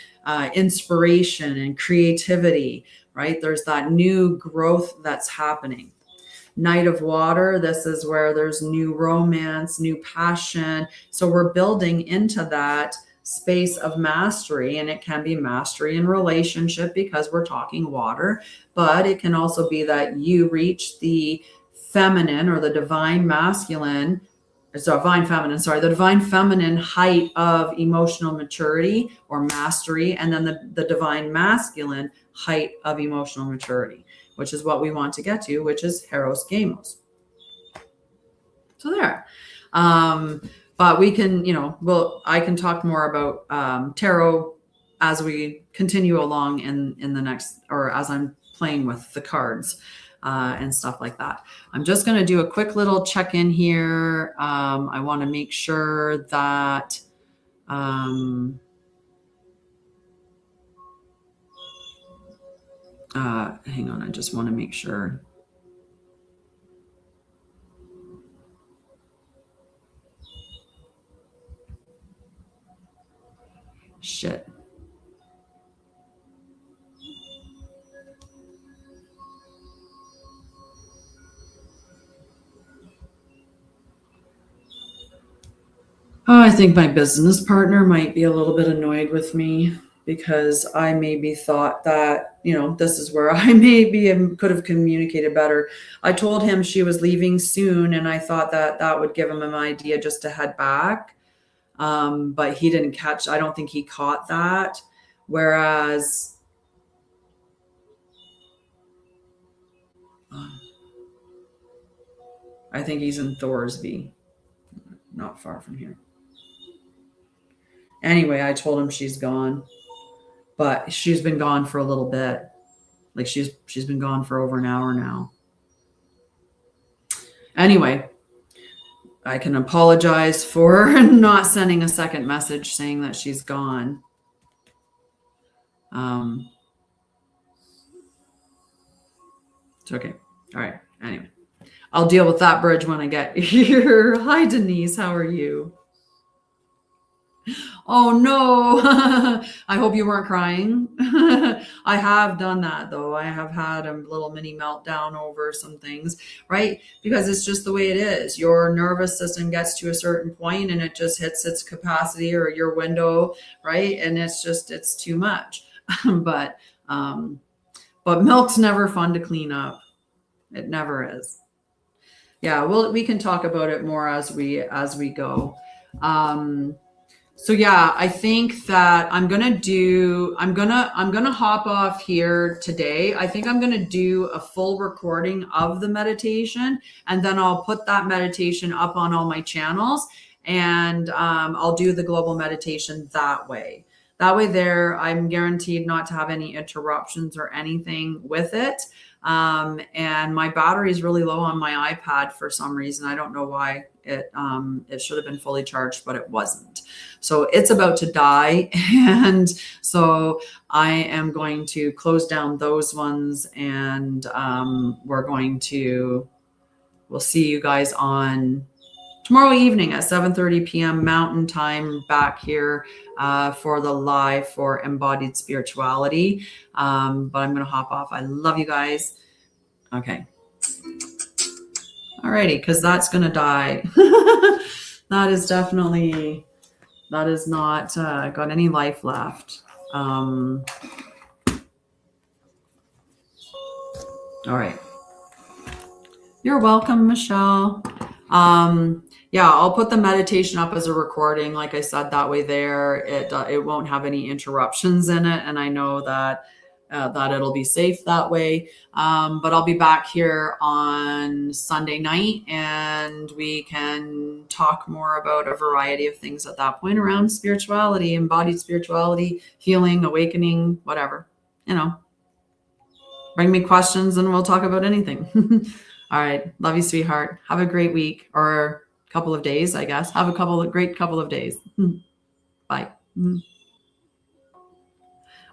inspiration and creativity, right? There's that new growth that's happening. Knight of water, this is where there's new romance, new passion. So we're building into that space of mastery, and it can be mastery in relationship because we're talking water, but it can also be that you reach the feminine or the divine masculine, the divine feminine height of emotional maturity or mastery, and then the divine masculine height of emotional maturity, which is what we want to get to, which is Heros Gamos. So there. But we can, I can talk more about tarot as we continue along in the next, or as I'm playing with the cards and stuff like that. I'm just going to do a quick little check-in here. I want to make sure that hang on, I just want to make sure. Shit. Oh, I think my business partner might be a little bit annoyed with me because I maybe thought that, this is where I maybe could have communicated better. I told him she was leaving soon, and I thought that that would give him an idea just to head back. But he didn't catch, I don't think he caught that. Whereas, I think he's in Thorsby, not far from here. Anyway, I told him she's gone, but she's been gone for a little bit. Like she's been gone for over an hour now. Anyway, I can apologize for not sending a second message saying that she's gone. It's okay. All right. Anyway, I'll deal with that bridge when I get here. Hi, Denise. How are you? Oh no. I hope you weren't crying. I have done that though. I have had a little mini meltdown over some things, right? Because it's just the way it is. Your nervous system gets to a certain point and it just hits its capacity or your window, right? And it's too much. But milk's never fun to clean up. It never is. Yeah, well, we can talk about it more as we go. So yeah, I think that I'm gonna hop off here today. I think I'm gonna do a full recording of the meditation, and then I'll put that meditation up on all my channels, and I'll do the global meditation that way. That way there, I'm guaranteed not to have any interruptions or anything with it. And my battery is really low on my iPad for some reason. I don't know why. It should have been fully charged, but it wasn't. So it's about to die. And so I am going to close down those ones, and we'll see you guys on tomorrow evening at 7:30 p.m. Mountain Time back here for the live for Embodied Spirituality. But I'm going to hop off. I love you guys. Okay. Alrighty, because that's going to die. That is not got any life left. All right. You're welcome, Michelle. Yeah, I'll put the meditation up as a recording. Like I said, that way there, it won't have any interruptions in it. And I know that it'll be safe that way. But I'll be back here on Sunday night, and we can talk more about a variety of things at that point around spirituality, embodied spirituality, healing, awakening, whatever. Bring me questions and we'll talk about anything. All right. Love you, sweetheart. Have a great week, or couple of days, I guess. Have a great couple of days. Bye.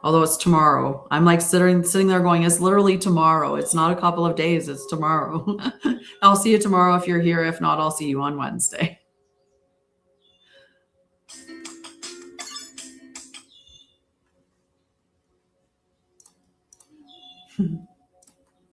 Although it's tomorrow. I'm like sitting there going, it's literally tomorrow. It's not a couple of days. It's tomorrow. I'll see you tomorrow if you're here. If not, I'll see you on Wednesday.